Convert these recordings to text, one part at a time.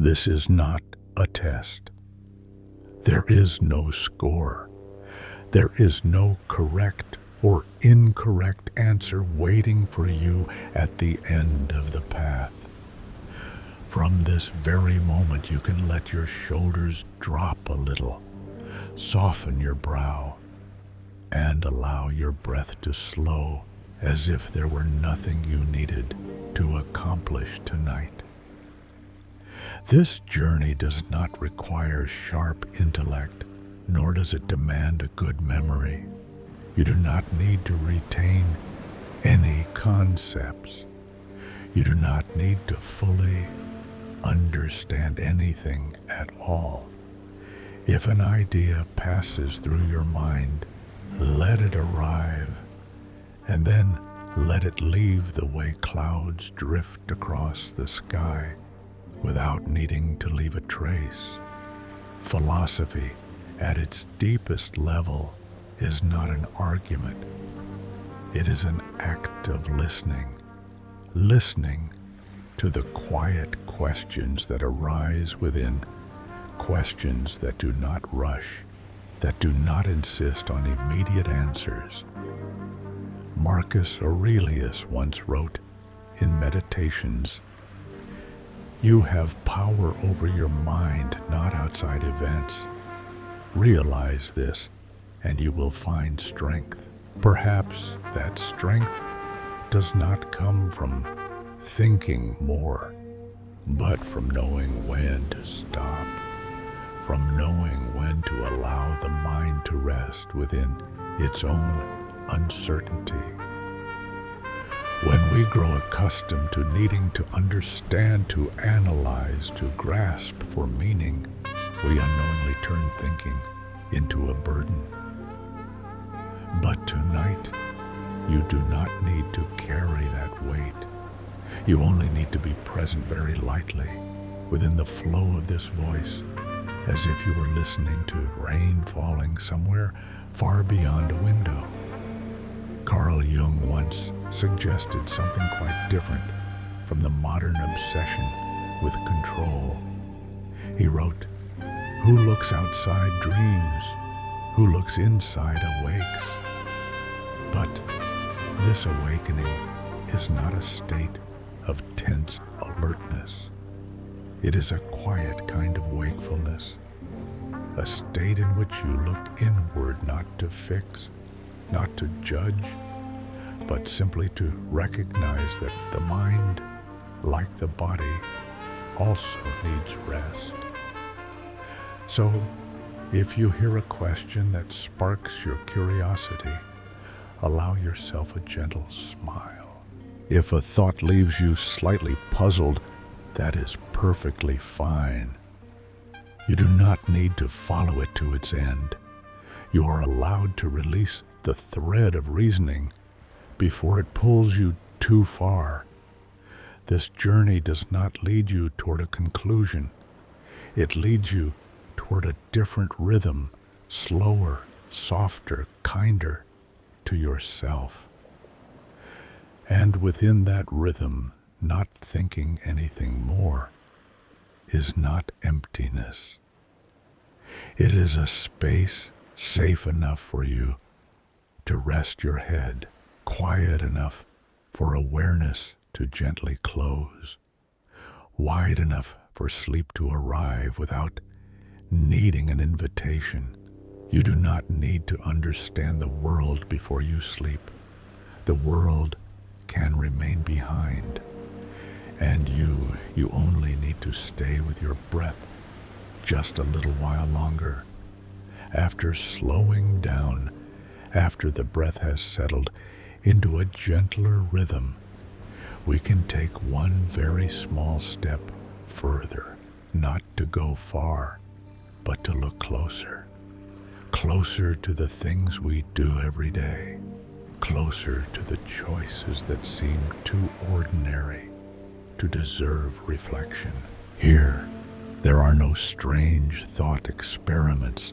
This is not a test. There is no score. There is no correct or incorrect answer waiting for you at the end of the path. From this very moment, you can let your shoulders drop a little, soften your brow, and allow your breath to slow as if there were nothing you needed to accomplish tonight. This journey does not require sharp intellect, nor does it demand a good memory. You do not need to retain any concepts. You do not need to fully understand anything at all. If an idea passes through your mind, let it arrive, and then let it leave the way clouds drift across the sky without needing to leave a trace. Philosophy, at its deepest level, is not an argument. It is an act of listening to the quiet questions that arise within, questions that do not rush, that do not insist on immediate answers. Marcus Aurelius once wrote in Meditations, "You have power over your mind, not outside events. Realize this, and you will find strength." Perhaps that strength does not come from thinking more, but from knowing when to stop, from knowing when to allow the mind to rest within its own uncertainty. When we grow accustomed to needing to understand, to analyze, to grasp for meaning, we unknowingly turn thinking into a burden. But tonight, you do not need to carry that weight. You only need to be present very lightly within the flow of this voice, as if you were listening to rain falling somewhere far beyond a window. Carl Jung once suggested something quite different from the modern obsession with control. He wrote, "Who looks outside dreams, who looks inside awakes." But this awakening is not a state of tense alertness. It is a quiet kind of wakefulness, a state in which you look inward, not to fix, not to judge, but simply to recognize that the mind, like the body, also needs rest. So, if you hear a question that sparks your curiosity, allow yourself a gentle smile. If a thought leaves you slightly puzzled, that is perfectly fine. You do not need to follow it to its end. You are allowed to release the thread of reasoning before it pulls you too far. This journey does not lead you toward a conclusion. It leads you toward a different rhythm, slower, softer, kinder to yourself. And within that rhythm, not thinking anything more, is not emptiness. It is a space safe enough for you to rest your head, quiet enough for awareness to gently close, wide enough for sleep to arrive without needing an invitation. You do not need to understand the world before you sleep. The world can remain behind, and you only need to stay with your breath just a little while longer. After slowing down, after the breath has settled into a gentler rhythm, we can take one very small step further, not to go far, but to look closer to the things we do every day, closer to the choices that seem too ordinary to deserve reflection. Here, there are no strange thought experiments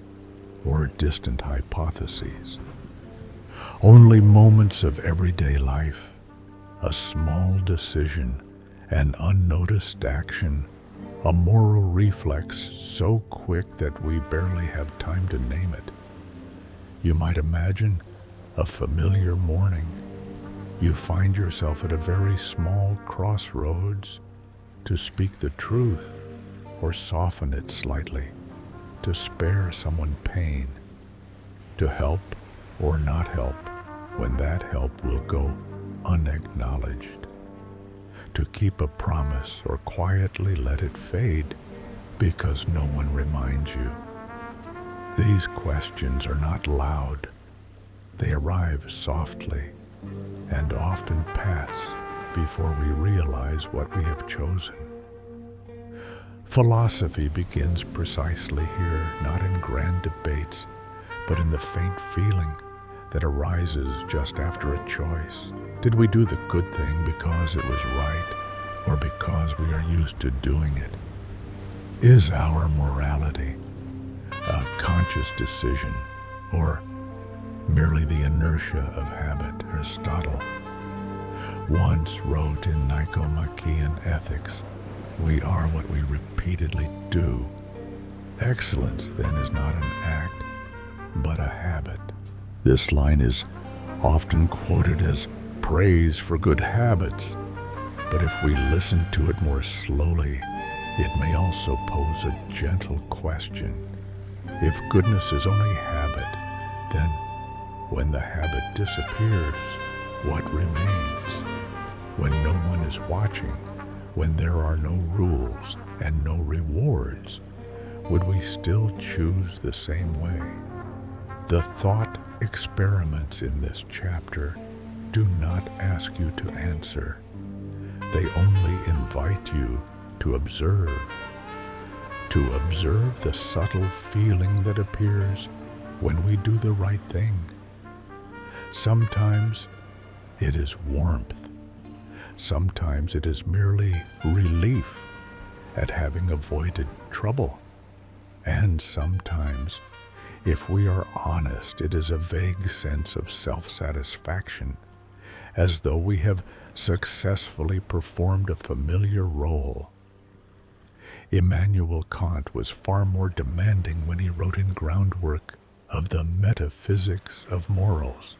or distant hypotheses, only moments of everyday life, a small decision, an unnoticed action, a moral reflex so quick that we barely have time to name it. You might imagine a familiar morning. You find yourself at a very small crossroads to speak the truth or soften it slightly, to spare someone pain, to help or not help when that help will go unacknowledged, to keep a promise or quietly let it fade because no one reminds you. These questions are not loud. They arrive softly and often pass before we realize what we have chosen. Philosophy begins precisely here, not in grand debates, but in the faint feeling that arises just after a choice. Did we do the good thing because it was right, or because we are used to doing it? Is our morality a conscious decision, or merely the inertia of habit? Aristotle once wrote in Nicomachean Ethics, "We are what we repeatedly do." Excellence, then, is not an act, but a habit. This line is often quoted as praise for good habits, but if we listen to it more slowly, it may also pose a gentle question. If goodness is only habit, then when the habit disappears, what remains? When no one is watching, when there are no rules and no rewards, would we still choose the same way? The thought experiments in this chapter do not ask you to answer. They only invite you to observe the subtle feeling that appears when we do the right thing. Sometimes it is warmth. Sometimes it is merely relief at having avoided trouble. And sometimes, if we are honest, it is a vague sense of self-satisfaction, as though we have successfully performed a familiar role. Immanuel Kant was far more demanding when he wrote in Groundwork of the metaphysics of morals.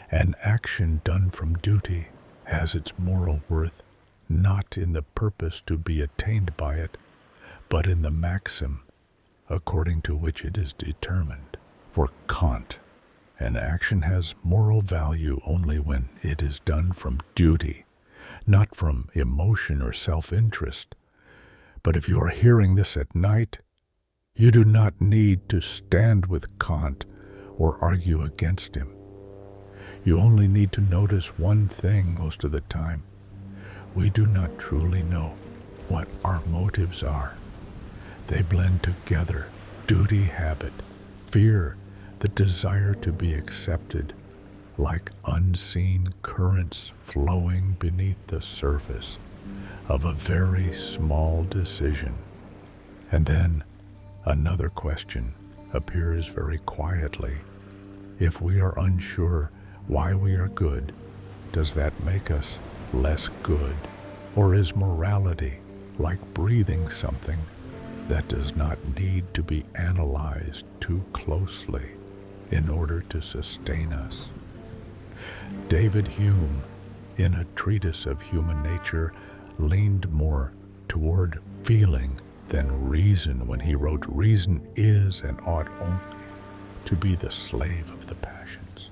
An action done from duty has its moral worth not in the purpose to be attained by it, but in the maxim according to which it is determined. For Kant, an action has moral value only when it is done from duty, not from emotion or self-interest. But if you are hearing this at night, you do not need to stand with Kant or argue against him. You only need to notice one thing most of the time. We do not truly know what our motives are. They blend together: duty, habit, fear, the desire to be accepted, like unseen currents flowing beneath the surface of a very small decision. And then another question appears very quietly. If we are unsure why we are good, does that make us less good? Or is morality like breathing something that does not need to be analyzed too closely in order to sustain us? David Hume, in a treatise of human nature, leaned more toward feeling than reason when he wrote, "Reason is and ought only to be the slave of the passions."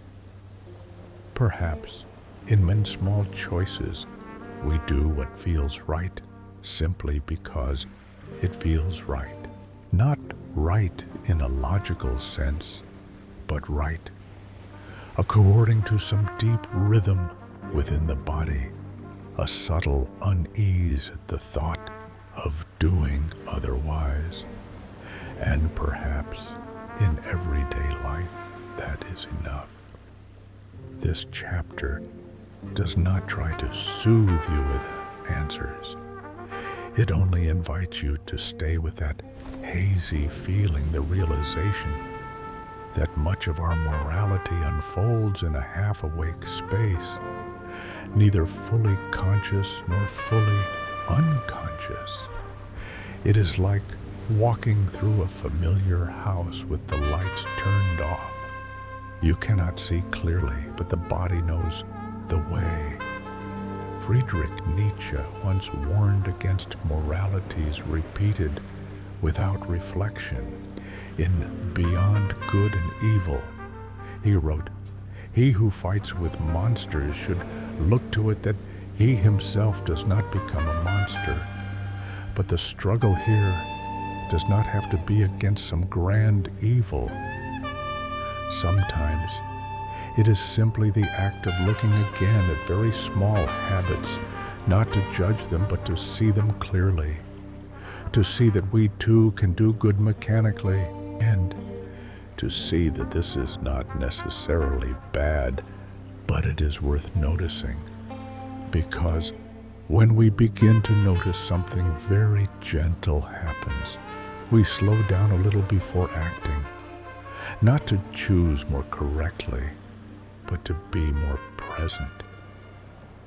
Perhaps in many small choices we do what feels right simply because it feels right. Not right in a logical sense, but right according to some deep rhythm within the body, a subtle unease at the thought of doing otherwise. And perhaps in everyday life that is enough. This chapter does not try to soothe you with answers. It only invites you to stay with that hazy feeling, the realization that much of our morality unfolds in a half-awake space, neither fully conscious nor fully unconscious. It is like walking through a familiar house with the lights turned off. You cannot see clearly, but the body knows the way. Friedrich Nietzsche once warned against moralities repeated without reflection. In Beyond Good and Evil, he wrote, "He who fights with monsters should look to it that he himself does not become a monster. But the struggle here does not have to be against some grand evil. Sometimes it is simply the act of looking again at very small habits, not to judge them, but to see them clearly, to see that we too can do good mechanically, and to see that this is not necessarily bad, but it is worth noticing. Because when we begin to notice something very gentle happens, we slow down a little before acting, not to choose more correctly, but to be more present.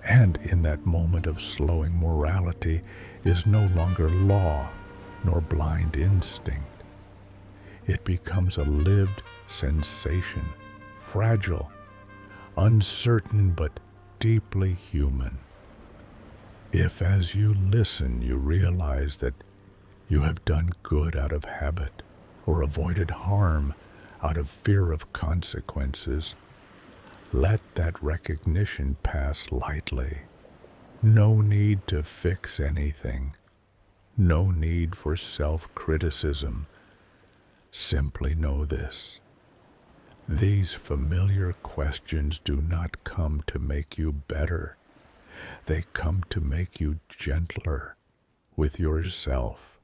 And in that moment of slowing, morality is no longer law nor blind instinct. It becomes a lived sensation, fragile, uncertain, but deeply human. If as you listen you realize that you have done good out of habit or avoided harm out of fear of consequences, let that recognition pass lightly. No need to fix anything. No need for self-criticism. Simply know this: these familiar questions do not come to make you better. They come to make you gentler with yourself.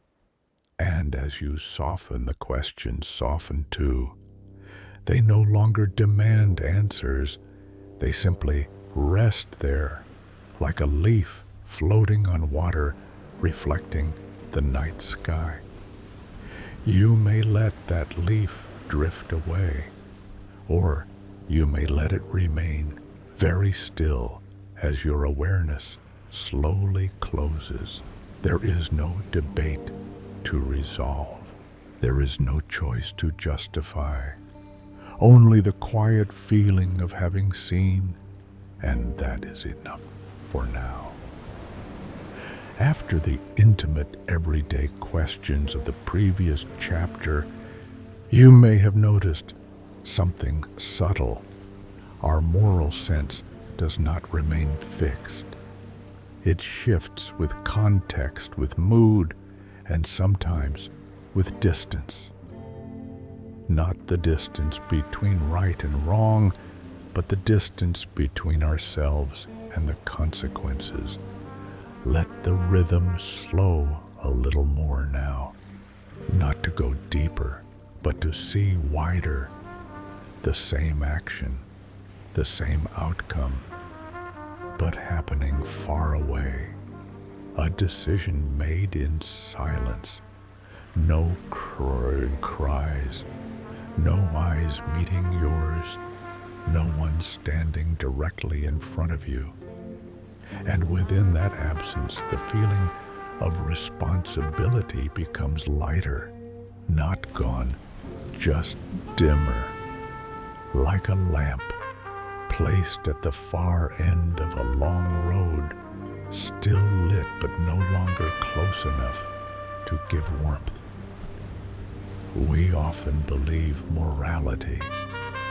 And as you soften, the questions soften too. They no longer demand answers. They simply rest there, like a leaf floating on water, reflecting the night sky. You may let that leaf drift away, or you may let it remain very still as your awareness slowly closes. There is no debate to resolve. There is no choice to justify. Only the quiet feeling of having seen, and that is enough for now. After the intimate, everyday questions of the previous chapter, you may have noticed something subtle. Our moral sense does not remain fixed. It shifts with context, with mood, and sometimes with distance. Not the distance between right and wrong, but the distance between ourselves and the consequences. Let the rhythm slow a little more now, not to go deeper, but to see wider. The same action, the same outcome, but happening far away. A decision made in silence. No cries, no eyes meeting yours, no one standing directly in front of you. And within that absence, the feeling of responsibility becomes lighter, not gone, just dimmer, like a lamp placed at the far end of a long road, still lit but no longer close enough to give warmth. We often believe morality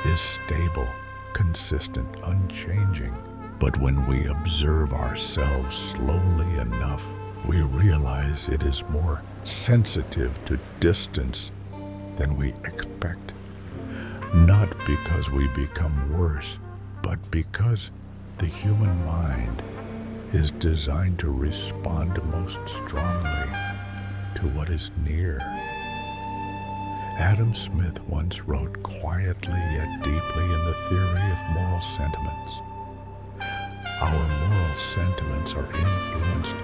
is stable, consistent, unchanging. But when we observe ourselves slowly enough, we realize it is more sensitive to distance than we expect. Not because we become worse, but because the human mind is designed to respond most strongly to what is near. Adam Smith once wrote quietly yet deeply in the theory of moral sentiments. Our moral sentiments are influenced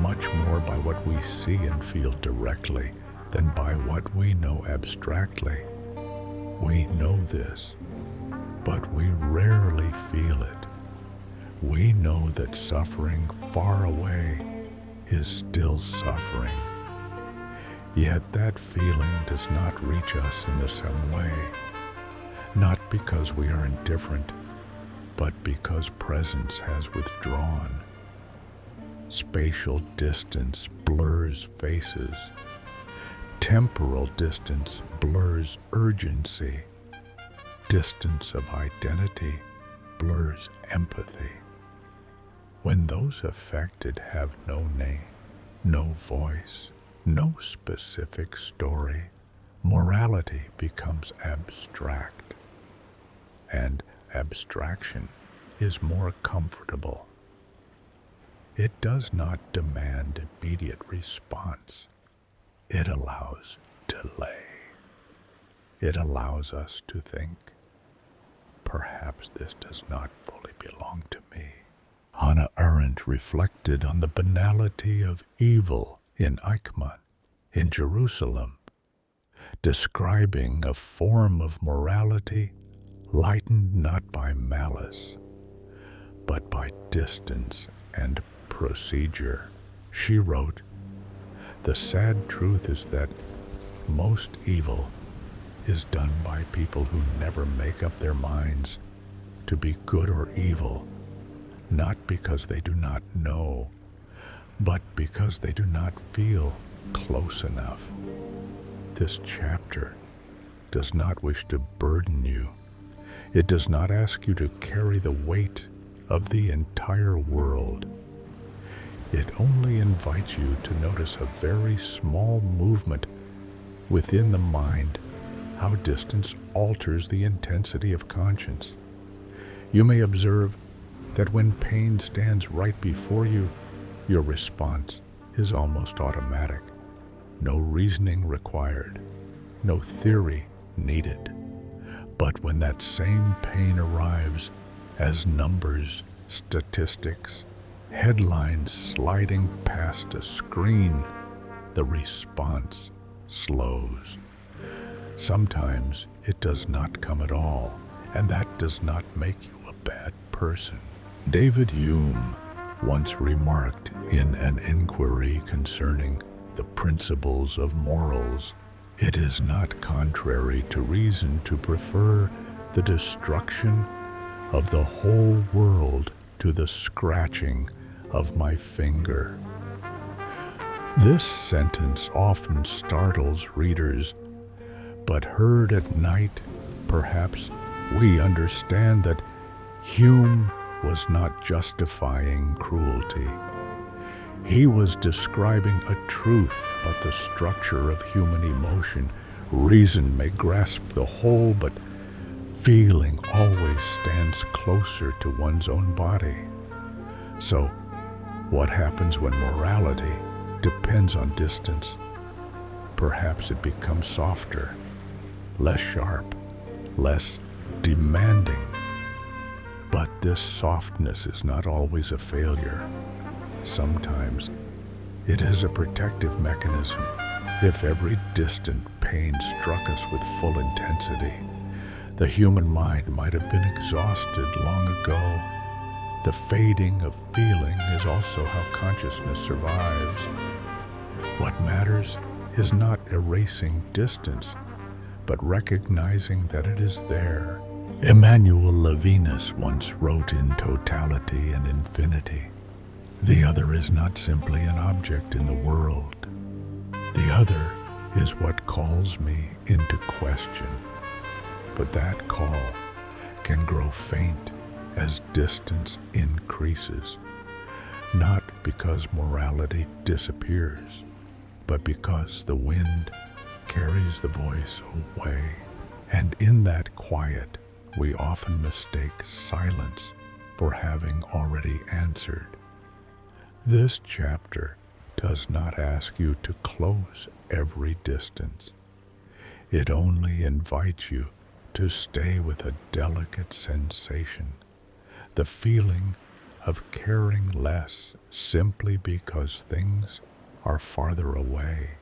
much more by what we see and feel directly than by what we know abstractly. We know this, but we rarely feel it. We know that suffering far away is still suffering. Yet that feeling does not reach us in the same way, not because we are indifferent, but because presence has withdrawn. Spatial distance blurs faces. Temporal distance blurs urgency. Distance of identity blurs empathy. When those affected have no name, no voice, no specific story, morality becomes abstract. And abstraction is more comfortable. It does not demand immediate response. It allows delay. It allows us to think, perhaps this does not fully belong to me. Hannah Arendt reflected on the banality of evil in Eichmann, in Jerusalem, describing a form of morality lightened not by malice, but by distance and procedure. She wrote, "The sad truth is that most evil is done by people who never make up their minds to be good or evil, not because they do not know, but because they do not feel close enough." This chapter does not wish to burden you. It does not ask you to carry the weight of the entire world. It only invites you to notice a very small movement within the mind, how distance alters the intensity of conscience. You may observe that when pain stands right before you, your response is almost automatic. No reasoning required, no theory needed. But when that same pain arrives as numbers, statistics, headlines sliding past a screen, the response slows. Sometimes it does not come at all, and that does not make you a bad person. David Hume once remarked in an inquiry concerning the principles of morals, "It is not contrary to reason to prefer the destruction of the whole world to the scratching of my finger." This sentence often startles readers, but heard at night, perhaps we understand that Hume was not justifying cruelty. He was describing a truth about the structure of human emotion. Reason may grasp the whole, but feeling always stands closer to one's own body. So, what happens when morality depends on distance? Perhaps it becomes softer, less sharp, less demanding. But this softness is not always a failure. Sometimes it is a protective mechanism. If every distant pain struck us with full intensity, the human mind might have been exhausted long ago. The fading of feeling is also how consciousness survives. What matters is not erasing distance, but recognizing that it is there. Emmanuel Levinas once wrote in Totality and Infinity, "The other is not simply an object in the world. The other is what calls me into question. But that call can grow faint as distance increases, not because morality disappears, but because the wind carries the voice away. And in that quiet, we often mistake silence for having already answered." This chapter does not ask you to close every distance. It only invites you to stay with a delicate sensation, the feeling of caring less simply because things are farther away.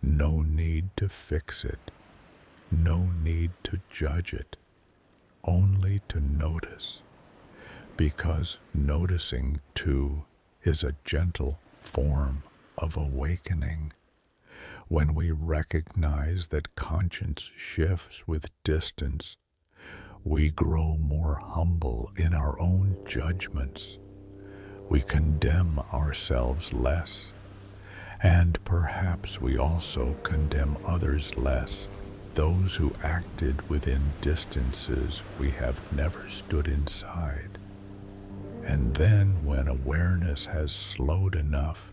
No need to fix it, no need to judge it, only to notice, because noticing too is a gentle form of awakening. When we recognize that conscience shifts with distance, we grow more humble in our own judgments. We condemn ourselves less, and perhaps we also condemn others less, those who acted within distances we have never stood inside. And then, when awareness has slowed enough,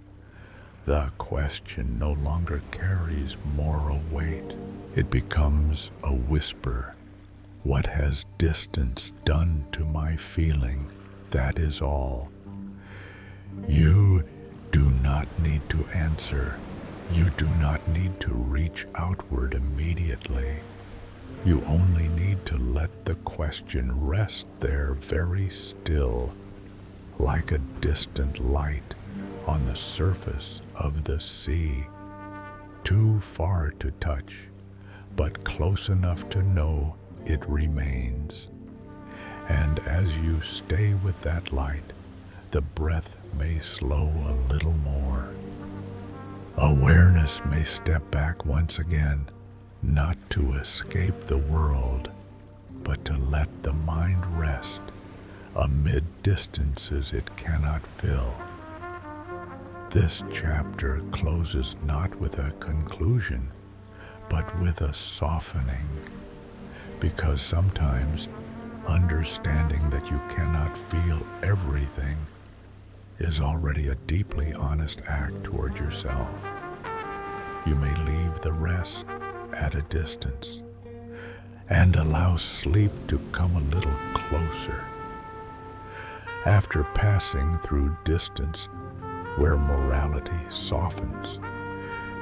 the question no longer carries moral weight. It becomes a whisper. What has distance done to my feeling? That is all. You do not need to answer. You do not need to reach outward immediately. You only need to let the question rest there very still, like a distant light on the surface of the sea, too far to touch, but close enough to know it remains. And as you stay with that light, the breath may slow a little more. Awareness may step back once again, not to escape the world, but to let the mind rest amid distances it cannot fill. This chapter closes not with a conclusion, but with a softening, because sometimes understanding that you cannot feel everything is already a deeply honest act toward yourself. You may leave the rest at a distance and allow sleep to come a little closer. After passing through distance where morality softens,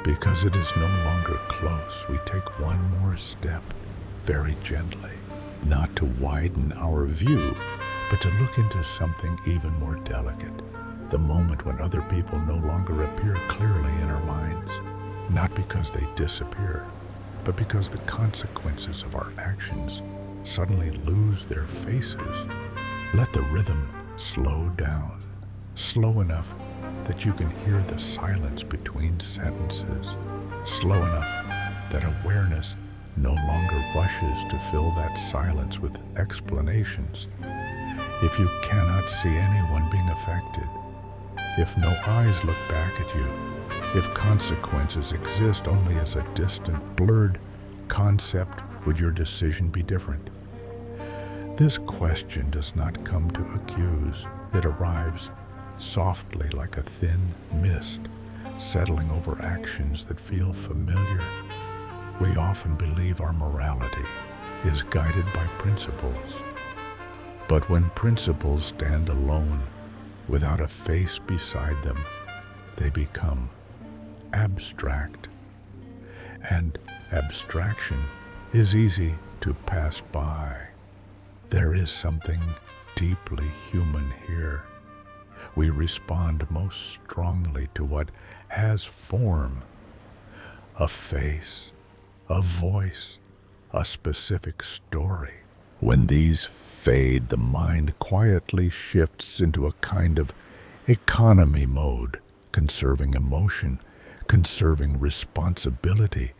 because it is no longer close, we take one more step very gently, not to widen our view, but to look into something even more delicate. The moment when other people no longer appear clearly in our minds, not because they disappear, but because the consequences of our actions suddenly lose their faces. Let the rhythm slow down, slow enough that you can hear the silence between sentences, slow enough that awareness no longer rushes to fill that silence with explanations. If you cannot see anyone being affected, if no eyes look back at you, if consequences exist only as a distant, blurred concept, would your decision be different? This question does not come to accuse. It arrives softly like a thin mist, settling over actions that feel familiar. We often believe our morality is guided by principles. But when principles stand alone, without a face beside them, they become abstract. And abstraction is easy to pass by. There is something deeply human here. We respond most strongly to what has form, a face, a voice, a specific story. When these fade, the mind quietly shifts into a kind of economy mode, conserving emotion, conserving responsibility,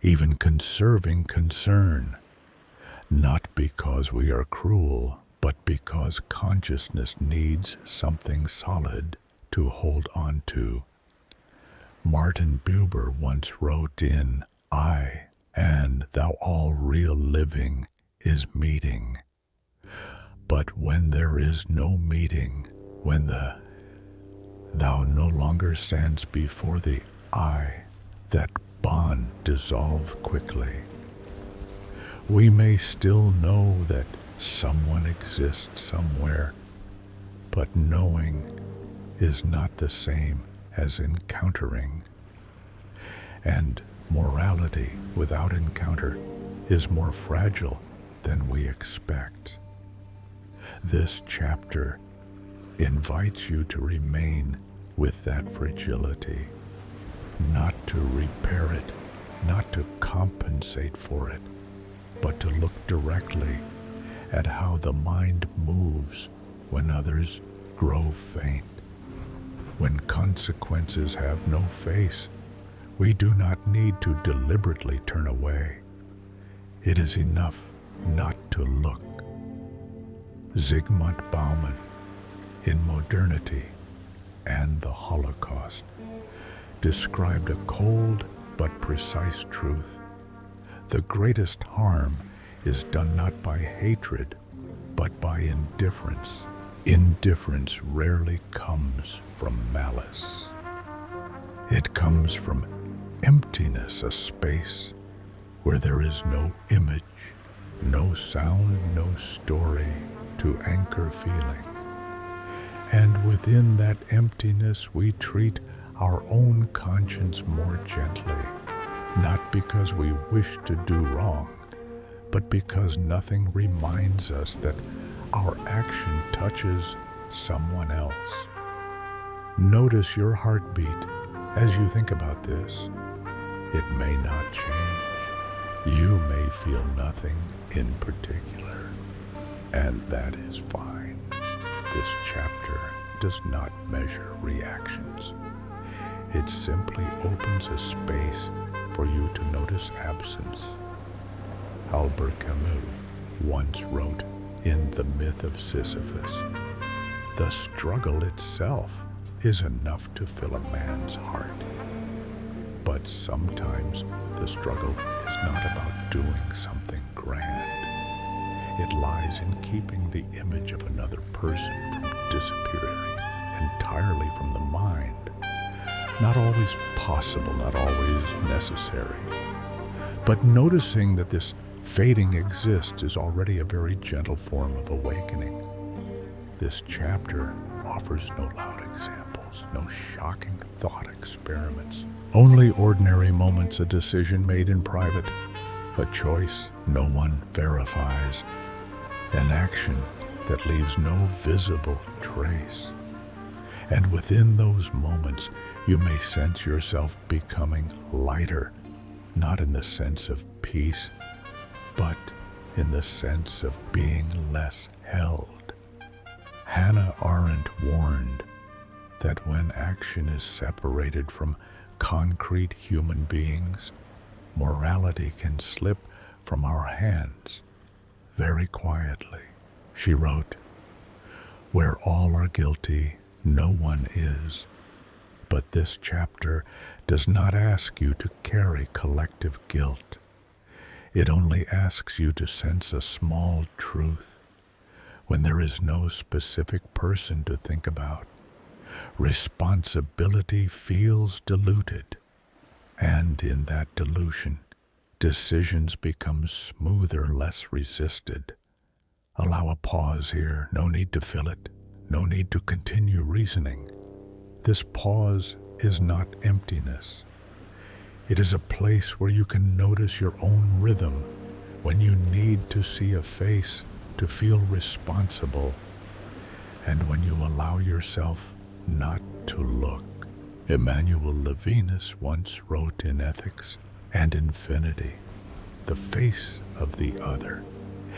even conserving concern. Not because we are cruel, but because consciousness needs something solid to hold on to. Martin Buber once wrote in I and thou all real living is meeting. But when there is no meeting, when the thou no longer stands before the I, that bond dissolves quickly. We may still know that someone exists somewhere, but knowing is not the same as encountering. And morality without encounter is more fragile than we expect. This chapter invites you to remain with that fragility, not to repair it, not to compensate for it, but to look directly at how the mind moves when others grow faint, when consequences have no face, We do not need to deliberately turn away. It is enough not to look. Zygmunt Bauman, in Modernity and the Holocaust, described a cold but precise truth. The greatest harm is done not by hatred, but by indifference. Indifference rarely comes from malice. It comes from emptiness, a space where there is no image, no sound, no story to anchor feeling. And within that emptiness we treat our own conscience more gently, not because we wish to do wrong, but because nothing reminds us that our action touches someone else. Notice your heartbeat as you think about this. It may not change. You may feel nothing in particular, and that is fine. This chapter does not measure reactions. It simply opens a space for you to notice absence. Albert Camus once wrote in The Myth of Sisyphus, "The struggle itself is enough to fill a man's heart." But sometimes the struggle is not about doing something grand. It lies in keeping the image of another person from disappearing entirely from the mind. Not always possible, not always necessary. But noticing that this fading exists is already a very gentle form of awakening. This chapter offers no loud examples, no shocking thought experiments, only ordinary moments, a decision made in private, a choice no one verifies, an action that leaves no visible trace. And within those moments, you may sense yourself becoming lighter, not in the sense of peace, but in the sense of being less held. Hannah Arendt warned that when action is separated from concrete human beings, morality can slip from our hands very quietly. She wrote, "Where all are guilty, no one is." But this chapter does not ask you to carry collective guilt. It only asks you to sense a small truth when there is no specific person to think about. Responsibility feels diluted, and in that dilution, decisions become smoother, less resisted. Allow a pause here, no need to fill it, no need to continue reasoning. This pause is not emptiness. It is a place where you can notice your own rhythm, when you need to see a face to feel responsible, and when you allow yourself not to look. Emmanuel Levinas once wrote in Ethics and Infinity, "The face of the other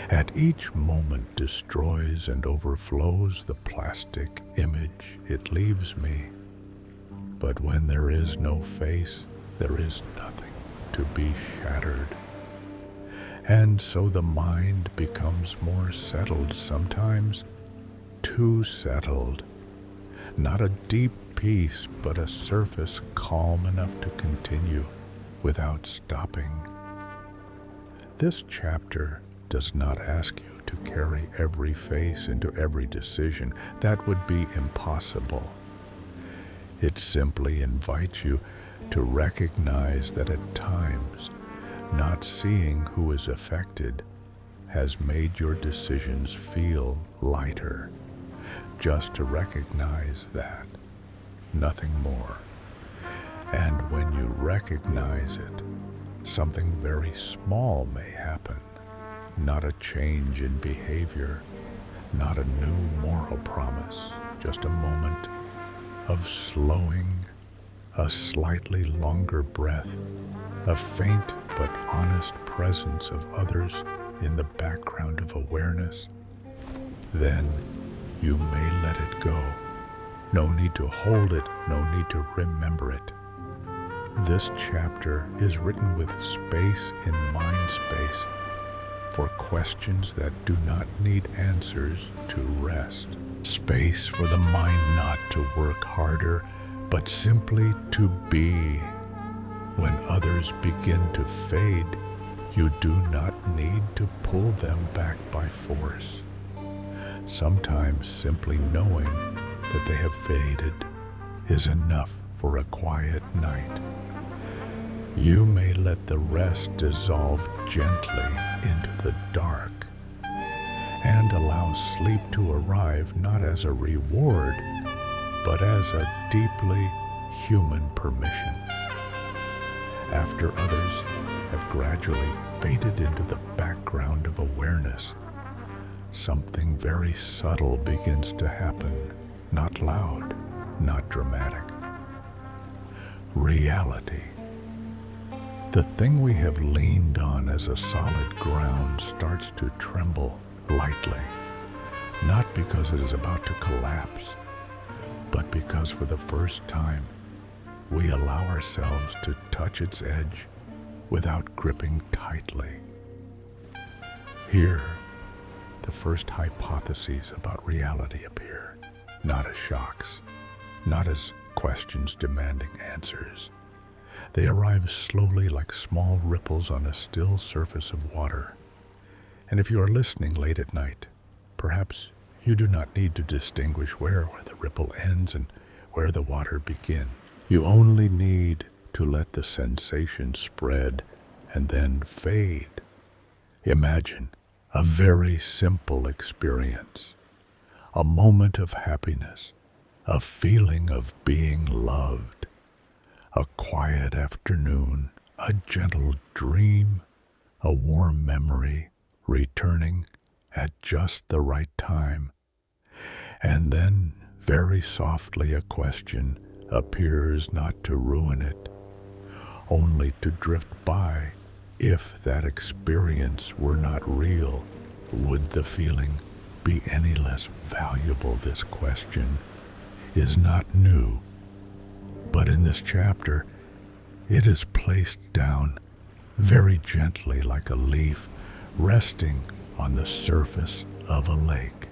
at each moment destroys and overflows the plastic image it leaves me. But when there is no face, there is nothing to be shattered." And so the mind becomes more settled, sometimes too settled. Not a deep peace, but a surface calm enough to continue without stopping. This chapter does not ask you to carry every face into every decision. That would be impossible. It simply invites you to recognize that at times, not seeing who is affected has made your decisions feel lighter. Just to recognize that, nothing more. And when you recognize it, something very small may happen. Not a change in behavior, not a new moral promise, just a moment of slowing, a slightly longer breath, a faint but honest presence of others in the background of awareness. Then you may let it go. No need to hold it, no need to remember it. This chapter is written with space in mind space for questions that do not need answers to rest. Space for the mind not to work harder, but simply to be. When others begin to fade, you do not need to pull them back by force. Sometimes simply knowing that they have faded is enough for a quiet night. You may let the rest dissolve gently into the dark and allow sleep to arrive not as a reward, but as a deeply human permission. After others have gradually faded into the background of awareness, something very subtle begins to happen, not loud, not dramatic. Reality. The thing we have leaned on as a solid ground starts to tremble lightly, not because it is about to collapse, but because for the first time we allow ourselves to touch its edge without gripping tightly. Here, the first hypotheses about reality appear, not as shocks, not as questions demanding answers. They arrive slowly like small ripples on a still surface of water. And if you are listening late at night, perhaps you do not need to distinguish where the ripple ends and where the water begins. You only need to let the sensation spread and then fade. Imagine a very simple experience, a moment of happiness, a feeling of being loved, a quiet afternoon, a gentle dream, a warm memory returning at just the right time. And then, very softly, a question appears not to ruin it, only to drift by. If that experience were not real, would the feeling be any less valuable? This question is not new, but in this chapter, it is placed down very gently like a leaf resting on the surface of a lake,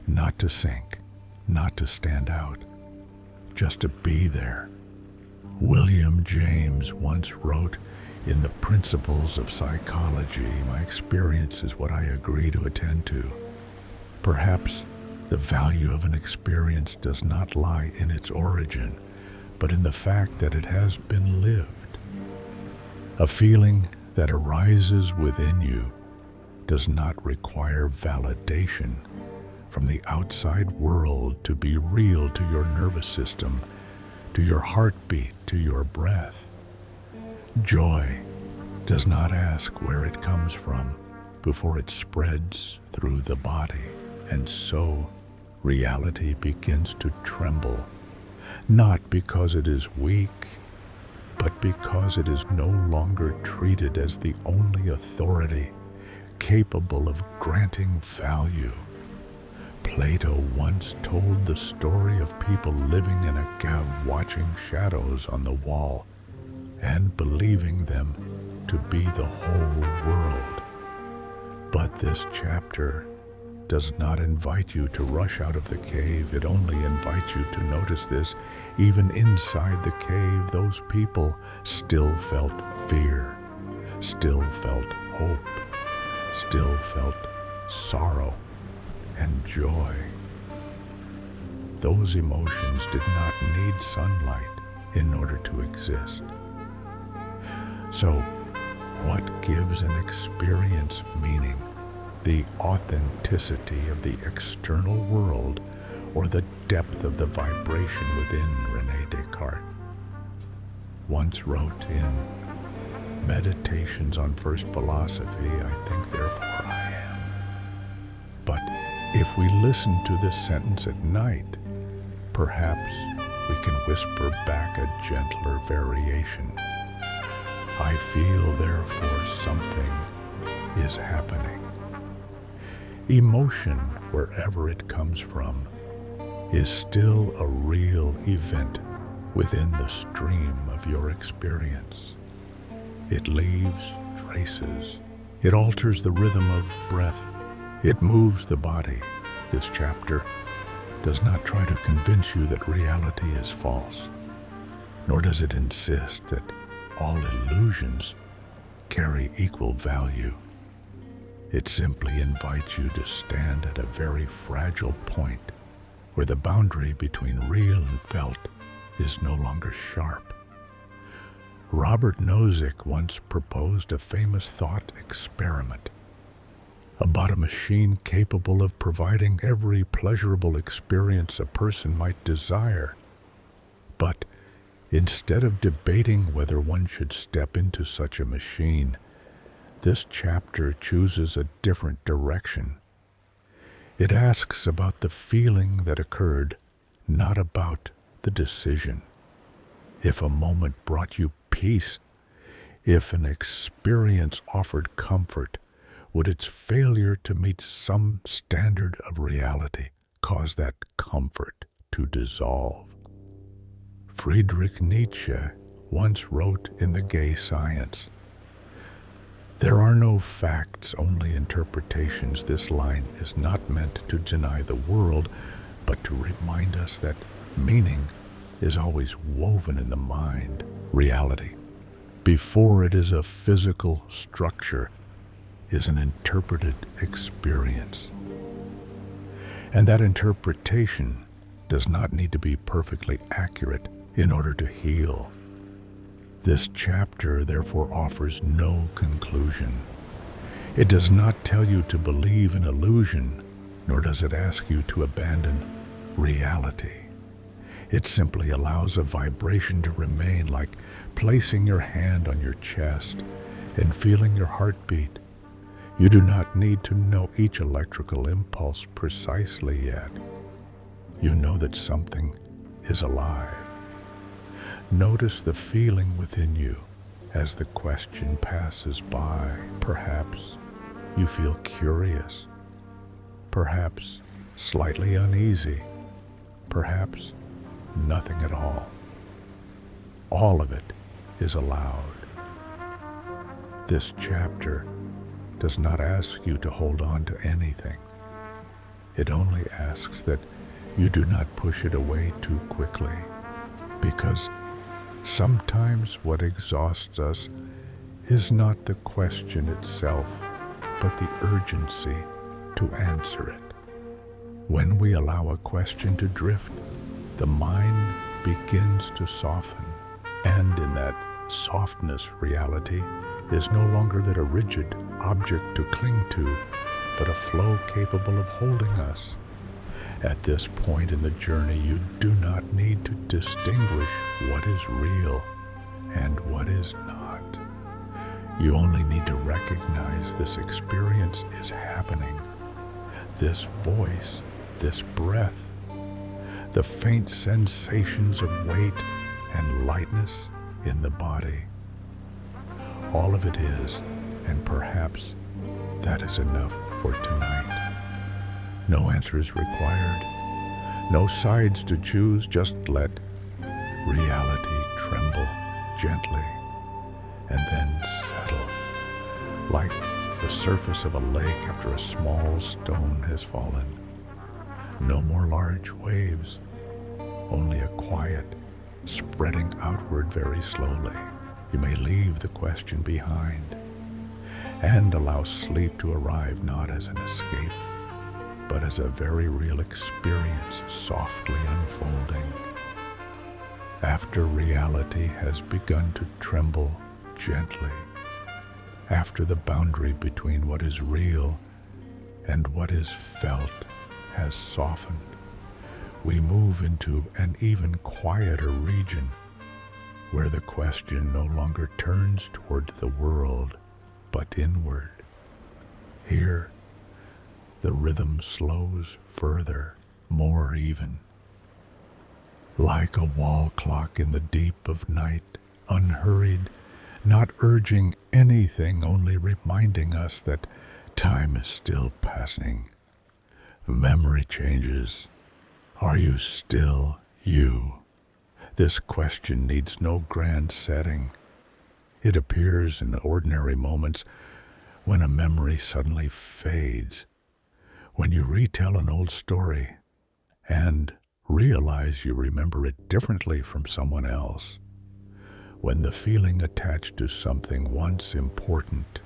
not to sink, not to stand out, just to be there. William James once wrote, "In the principles of psychology, my experience is what I agree to attend to." Perhaps the value of an experience does not lie in its origin, but in the fact that it has been lived. A feeling that arises within you does not require validation from the outside world to be real to your nervous system, to your heartbeat, to your breath. Joy does not ask where it comes from before it spreads through the body, and so reality begins to tremble, not because it is weak, but because it is no longer treated as the only authority capable of granting value. Plato once told the story of people living in a cave watching shadows on the wall and believing them to be the whole world. But this chapter does not invite you to rush out of the cave. It only invites you to notice this. Even inside the cave, those people still felt fear, still felt hope, still felt sorrow and joy. Those emotions did not need sunlight in order to exist. So, what gives an experience meaning? The authenticity of the external world or the depth of the vibration within? René Descartes once wrote in Meditations on First Philosophy, "I think, therefore I am." But if we listen to this sentence at night, perhaps we can whisper back a gentler variation. "I feel, therefore something is happening." Emotion, wherever it comes from, is still a real event within the stream of your experience. It leaves traces. It alters the rhythm of breath. It moves the body. This chapter does not try to convince you that reality is false, nor does it insist that all illusions carry equal value. It simply invites you to stand at a very fragile point where the boundary between real and felt is no longer sharp. Robert Nozick once proposed a famous thought experiment about a machine capable of providing every pleasurable experience a person might desire. But instead of debating whether one should step into such a machine, this chapter chooses a different direction. It asks about the feeling that occurred, not about the decision. If a moment brought you peace, if an experience offered comfort, would its failure to meet some standard of reality cause that comfort to dissolve? Friedrich Nietzsche once wrote in The Gay Science, "There are no facts, only interpretations." This line is not meant to deny the world, but to remind us that meaning is always woven in the mind. Reality, before it is a physical structure, is an interpreted experience. And that interpretation does not need to be perfectly accurate in order to heal. This chapter therefore offers no conclusion. It does not tell you to believe in illusion, nor does it ask you to abandon reality. It simply allows a vibration to remain, like placing your hand on your chest and feeling your heartbeat. You do not need to know each electrical impulse precisely yet. You know that something is alive. Notice the feeling within you as the question passes by. Perhaps you feel curious, perhaps slightly uneasy, perhaps nothing at all. All of it is allowed. This chapter does not ask you to hold on to anything. It only asks that you do not push it away too quickly, because sometimes what exhausts us is not the question itself, but the urgency to answer it. When we allow a question to drift, the mind begins to soften, and in that softness, reality is no longer that a rigid object to cling to, but a flow capable of holding us. At this point in the journey, you do not need to distinguish what is real and what is not. You only need to recognize this experience is happening. This voice, this breath, the faint sensations of weight and lightness in the body. All of it is, and perhaps that is enough for tonight. No answer is required, no sides to choose. Just let reality tremble gently and then settle, like the surface of a lake after a small stone has fallen. No more large waves, only a quiet spreading outward very slowly. You may leave the question behind and allow sleep to arrive not as an escape, but as a very real experience softly unfolding. After reality has begun to tremble gently, after the boundary between what is real and what is felt has softened, we move into an even quieter region where the question no longer turns toward the world, but inward. Here, the rhythm slows further, more even. Like a wall clock in the deep of night, unhurried, not urging anything, only reminding us that time is still passing. Memory changes. Are you still you? This question needs no grand setting. It appears in ordinary moments when a memory suddenly fades, when you retell an old story and realize you remember it differently from someone else, when the feeling attached to something once important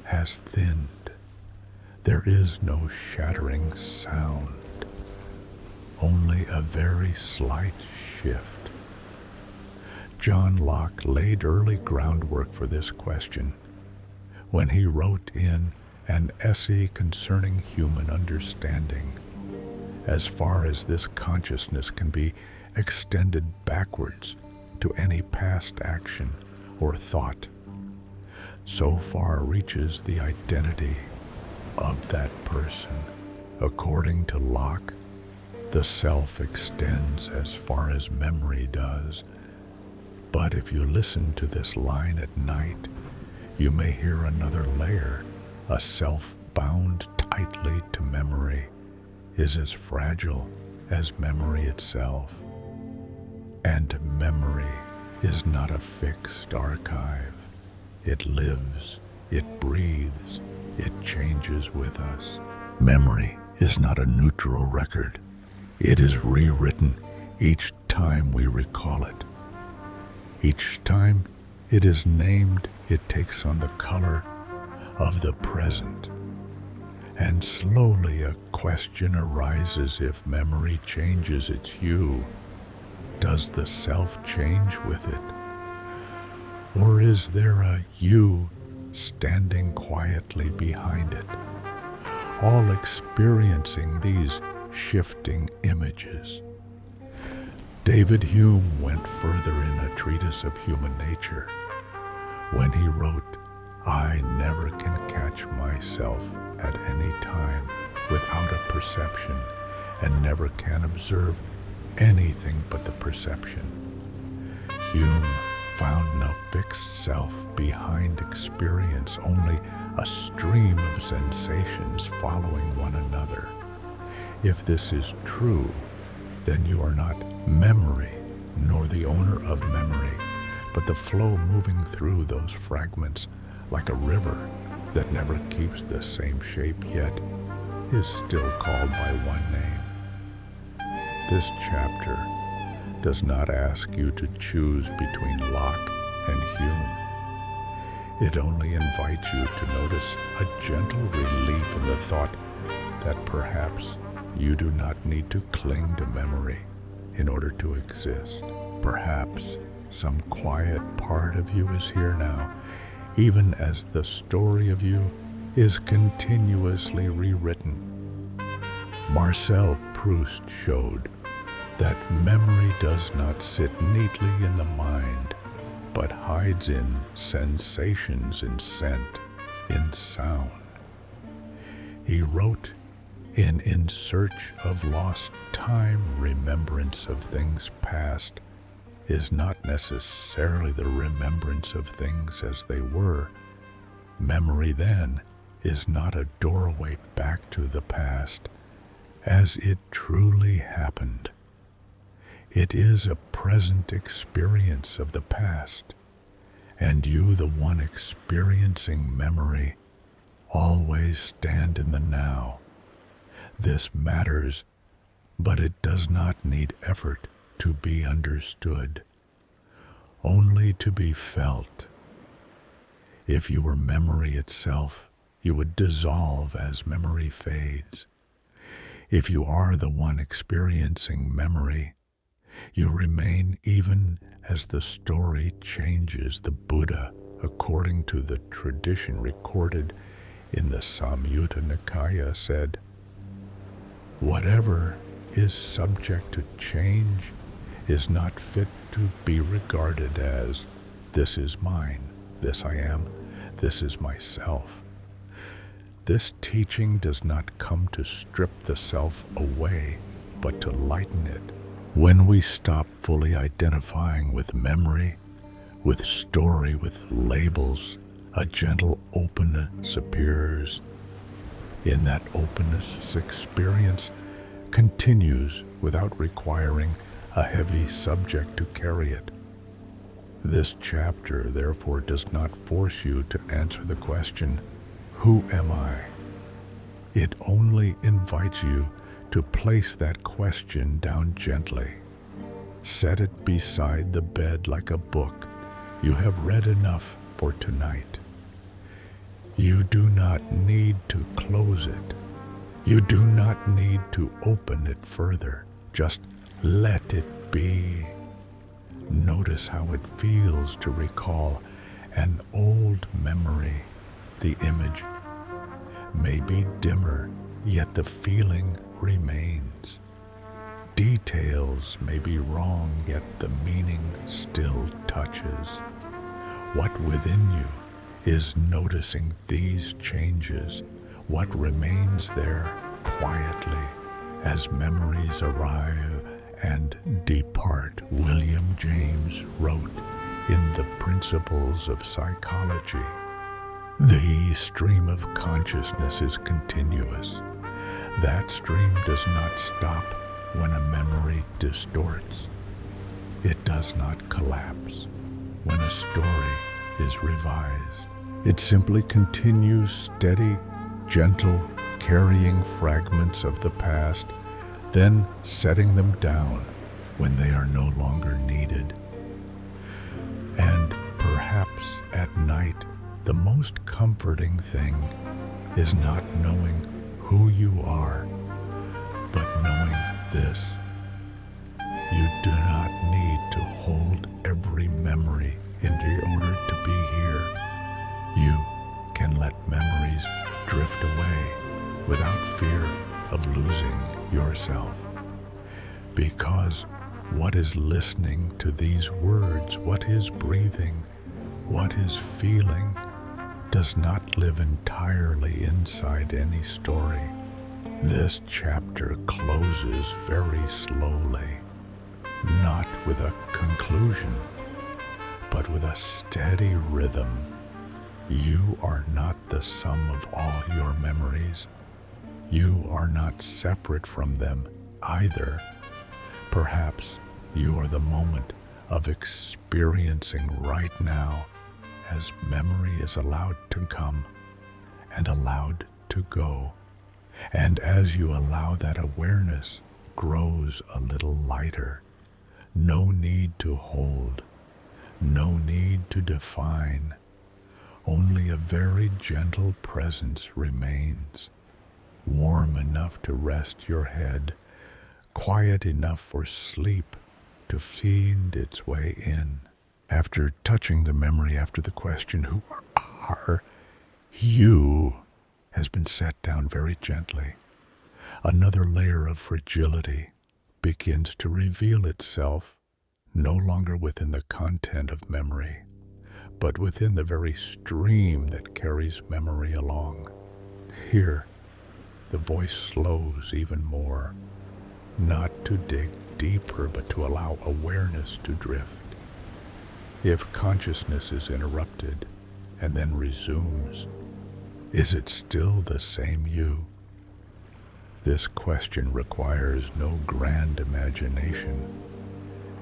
has thinned. There is no shattering sound, only a very slight shift. John Locke laid early groundwork for this question when he wrote in an essay concerning human understanding. As far as this consciousness can be extended backwards to any past action or thought, so far reaches the identity of that person. According to Locke, the self extends as far as memory does. But if you listen to this line at night, you may hear another layer. A self bound tightly to memory is as fragile as memory itself. And memory is not a fixed archive. It lives, it breathes, it changes with us. Memory is not a neutral record. It is rewritten each time we recall it. Each time it is named, it takes on the color of the present. And slowly a question arises: if memory changes its hue, does the self change with it? Or is there a you standing quietly behind it, all experiencing these shifting images? David Hume went further in a treatise of human nature when he wrote, "I never can catch myself at any time without a perception, and never can observe anything but the perception." Hume found no fixed self behind experience, only a stream of sensations following one another. If this is true, then you are not memory, nor the owner of memory, but the flow moving through those fragments like a river that never keeps the same shape, yet is still called by one name. This chapter does not ask you to choose between Locke and Hume. It only invites you to notice a gentle relief in the thought that perhaps you do not need to cling to memory in order to exist. Perhaps some quiet part of you is here now, even as the story of you is continuously rewritten. Marcel Proust showed that memory does not sit neatly in the mind, but hides in sensations, in scent, in sound. He wrote, In search of lost time, remembrance of things past is not necessarily the remembrance of things as they were. Memory, then, is not a doorway back to the past as it truly happened. It is a present experience of the past, and you, the one experiencing memory, always stand in the now. This matters, but it does not need effort to be understood, only to be felt. If you were memory itself, you would dissolve as memory fades. If you are the one experiencing memory, you remain even as the story changes. The Buddha, according to the tradition recorded in the Samyutta Nikaya, said, "Whatever is subject to change is not fit to be regarded as, this is mine, this I am, this is myself." This teaching does not come to strip the self away, but to lighten it. When we stop fully identifying with memory, with story, with labels, a gentle openness appears. In that openness, experience continues without requiring a heavy subject to carry it. This chapter, therefore, does not force you to answer the question, "Who am I?" It only invites you to place that question down gently. Set it beside the bed like a book. You have read enough for tonight. You do not need to close it. You do not need to open it further. Just let it be. Notice how it feels to recall an old memory. The image may be dimmer, yet the feeling remains. Details may be wrong, yet the meaning still touches. What within you is noticing these changes? What remains there quietly as memories arrive and depart? William James wrote in The Principles of Psychology, "The stream of consciousness is continuous. That stream does not stop when a memory distorts. It does not collapse when a story is revised. It simply continues steady, gentle, carrying fragments of the past, then setting them down when they are no longer needed." And perhaps at night, the most comforting thing is not knowing who you are, but knowing this: you do not need to hold every memory in order to be here. You can let memories drift away without fear of losing yourself. Because what is listening to these words, what is breathing, what is feeling, does not live entirely inside any story. This chapter closes very slowly, not with a conclusion, but with a steady rhythm. You are not the sum of all your memories. You are not separate from them either. Perhaps you are the moment of experiencing right now, as memory is allowed to come and allowed to go. And as you allow that awareness grows a little lighter, no need to hold, no need to define, only a very gentle presence remains, warm enough to rest your head, quiet enough for sleep to find its way in. After touching the memory, after the question, "Who are you?" has been set down very gently, another layer of fragility begins to reveal itself, no longer within the content of memory, but within the very stream that carries memory along. Here, the voice slows even more, not to dig deeper, but to allow awareness to drift. If consciousness is interrupted and then resumes, is it still the same you? This question requires no grand imagination.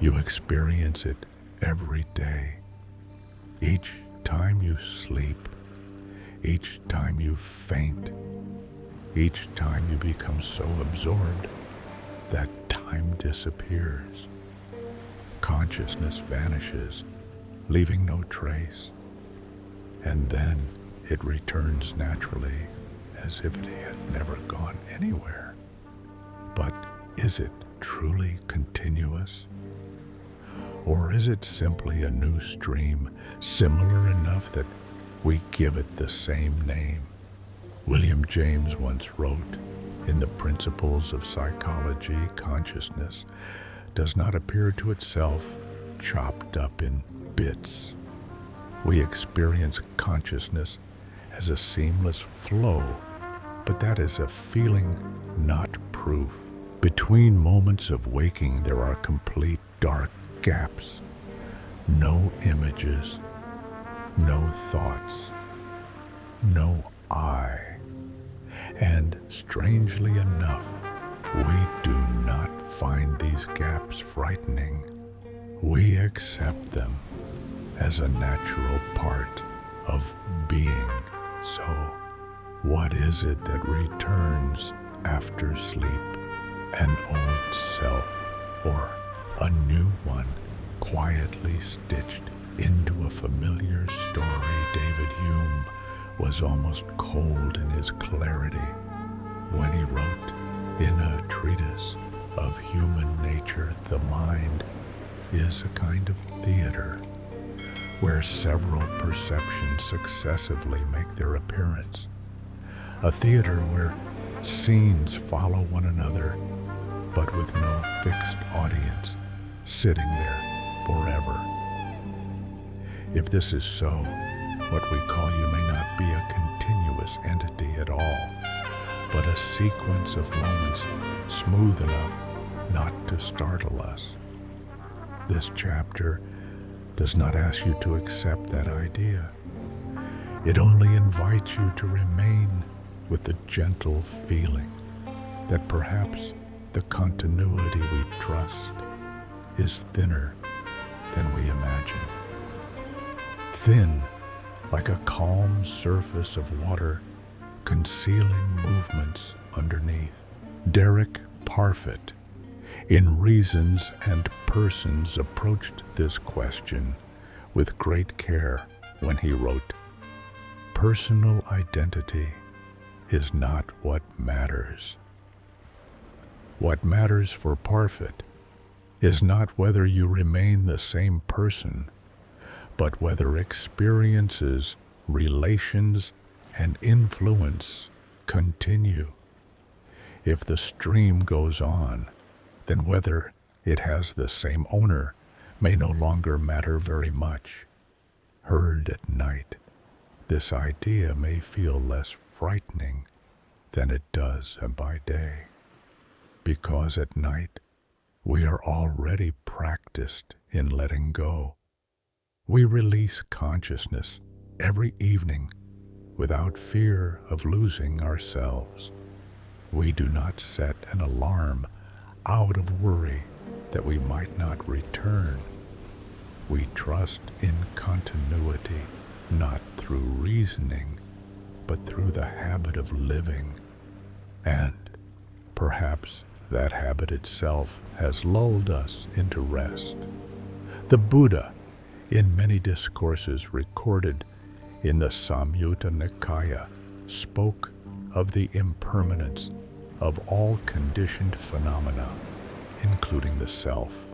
You experience it every day. Each time you sleep, each time you faint, each time you become so absorbed that time disappears. Consciousness vanishes, leaving no trace, and then it returns naturally as if it had never gone anywhere. But is it truly continuous? Or is it simply a new stream, similar enough that we give it the same name? William James once wrote, in The Principles of Psychology, consciousness does not appear to itself chopped up in bits. We experience consciousness as a seamless flow, but that is a feeling, not proof. Between moments of waking, there are complete dark gaps. No images, no thoughts, no I. And strangely enough, we do not find these gaps frightening. We accept them as a natural part of being. So, what is it that returns after sleep? An old self or a new one quietly stitched into a familiar story? David Hume was almost cold in his clarity when he wrote in a treatise of human nature, the mind is a kind of theater where several perceptions successively make their appearance. A theater where scenes follow one another, but with no fixed audience sitting there forever. If this is so, what we call you may not be a continuous entity at all, but a sequence of moments smooth enough not to startle us. This chapter does not ask you to accept that idea. It only invites you to remain with the gentle feeling that perhaps the continuity we trust is thinner than we imagine. Thin, like a calm surface of water concealing movements underneath. Derek Parfit, in Reasons and Persons, approached this question with great care when he wrote, "Personal identity is not what matters." What matters for Parfit is not whether you remain the same person, but whether experiences, relations, and influence continue. If the stream goes on, then whether it has the same owner may no longer matter very much. Heard at night, this idea may feel less frightening than it does by day, because at night we are already practiced in letting go. We release consciousness every evening without fear of losing ourselves. We do not set an alarm out of worry that we might not return. We trust in continuity, not through reasoning, but through the habit of living. And perhaps that habit itself has lulled us into rest. The Buddha, in many discourses recorded in the Samyutta Nikaya, spoke of the impermanence of all conditioned phenomena, including the self.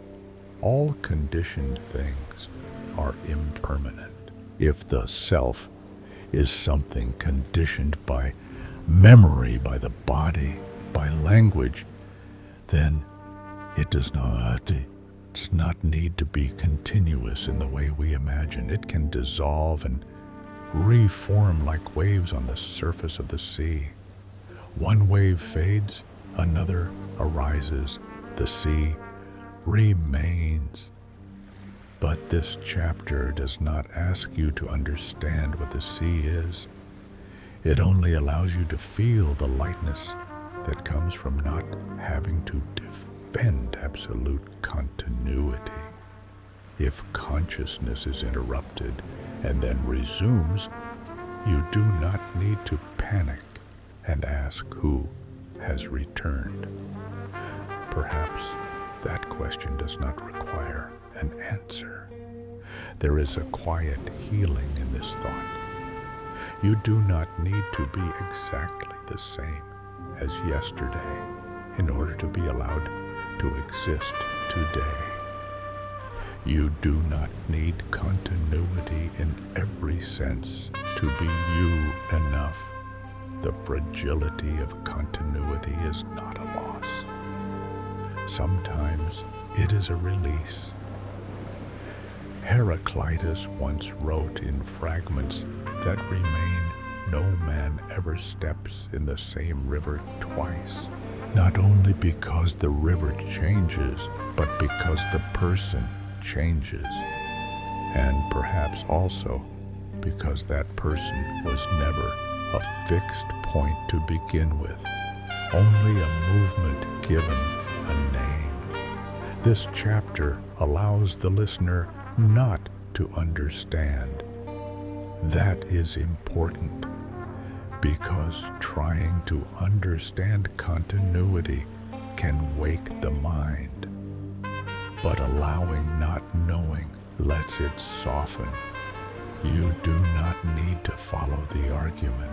All conditioned things are impermanent. If the self is something conditioned by memory, by the body, by language, then it does not need to be continuous in the way we imagine. It can dissolve and reform like waves on the surface of the sea. One wave fades, another arises, the sea remains. But this chapter does not ask you to understand what the sea is. It only allows you to feel the lightness that comes from not having to defend absolute continuity. If consciousness is interrupted and then resumes, you do not need to panic and ask who has returned. Perhaps that question does not require an answer. There is a quiet healing in this thought. You do not need to be exactly the same as yesterday in order to be allowed to exist today. You do not need continuity in every sense to be you enough. The fragility of continuity is not a loss. Sometimes it is a release. Heraclitus once wrote in Fragments that remain, "No man ever steps in the same river twice," not only because the river changes, but because the person changes, and perhaps also because that person was never a fixed point to begin with. Only a movement given a name. This chapter allows the listener not to understand. That is important, because trying to understand continuity can wake the mind, but allowing not knowing lets it soften. You do not need to follow the argument.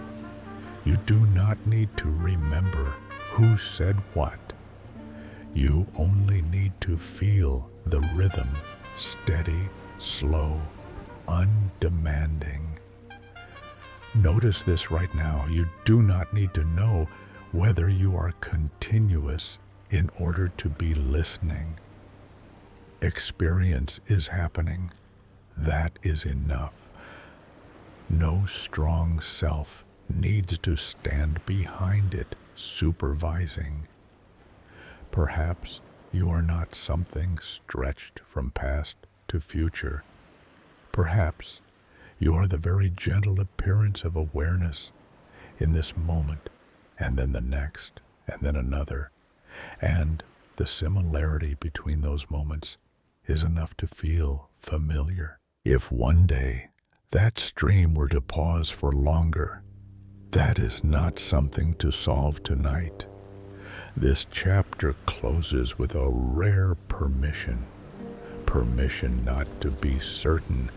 You do not need to remember who said what. You only need to feel the rhythm, steady, slow, undemanding. Notice this right now. You do not need to know whether you are continuous in order to be listening. Experience is happening. That is enough. No strong self needs to stand behind it, supervising. Perhaps you are not something stretched from past to future. Perhaps you are the very gentle appearance of awareness in this moment, and then the next, and then another. And the similarity between those moments is enough to feel familiar. If one day that stream were to pause for longer, that is not something to solve tonight. This chapter closes with a rare permission. Permission not to be certain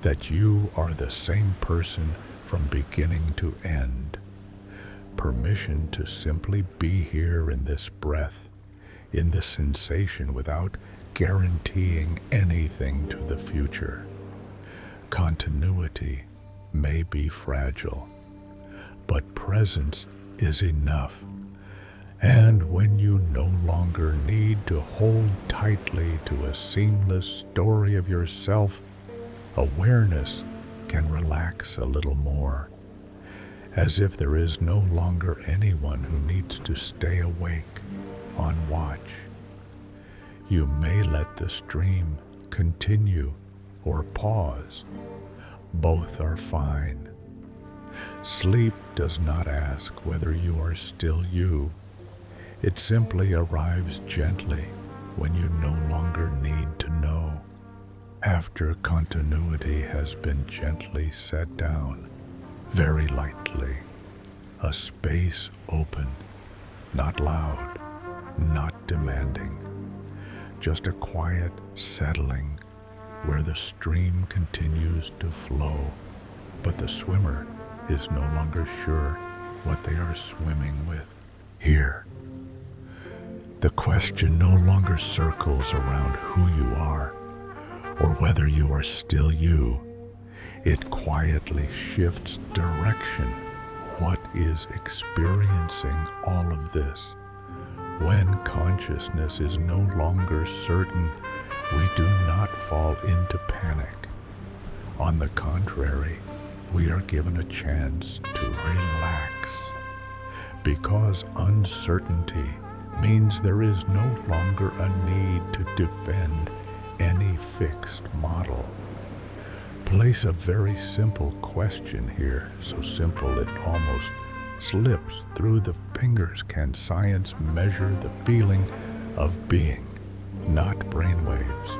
that you are the same person from beginning to end. Permission to simply be here in this breath, in this sensation, without guaranteeing anything to the future. Continuity may be fragile, but presence is enough. And when you no longer need to hold tightly to a seamless story of yourself, awareness can relax a little more, as if there is no longer anyone who needs to stay awake, on watch. You may let the stream continue or pause. Both are fine. Sleep does not ask whether you are still you. It simply arrives gently when you no longer need to know. After continuity has been gently set down, very lightly, a space opened, not loud, not demanding, just a quiet settling where the stream continues to flow, but the swimmer is no longer sure what they are swimming with. Here, the question no longer circles around who you are or whether you are still you. It quietly shifts direction. What is experiencing all of this? When consciousness is no longer certain, we do not fall into panic. On the contrary, we are given a chance to relax, because uncertainty means there is no longer a need to defend any fixed model. Place a very simple question here, so simple it almost slips through the fingers. Can science measure the feeling of being? Not brainwaves,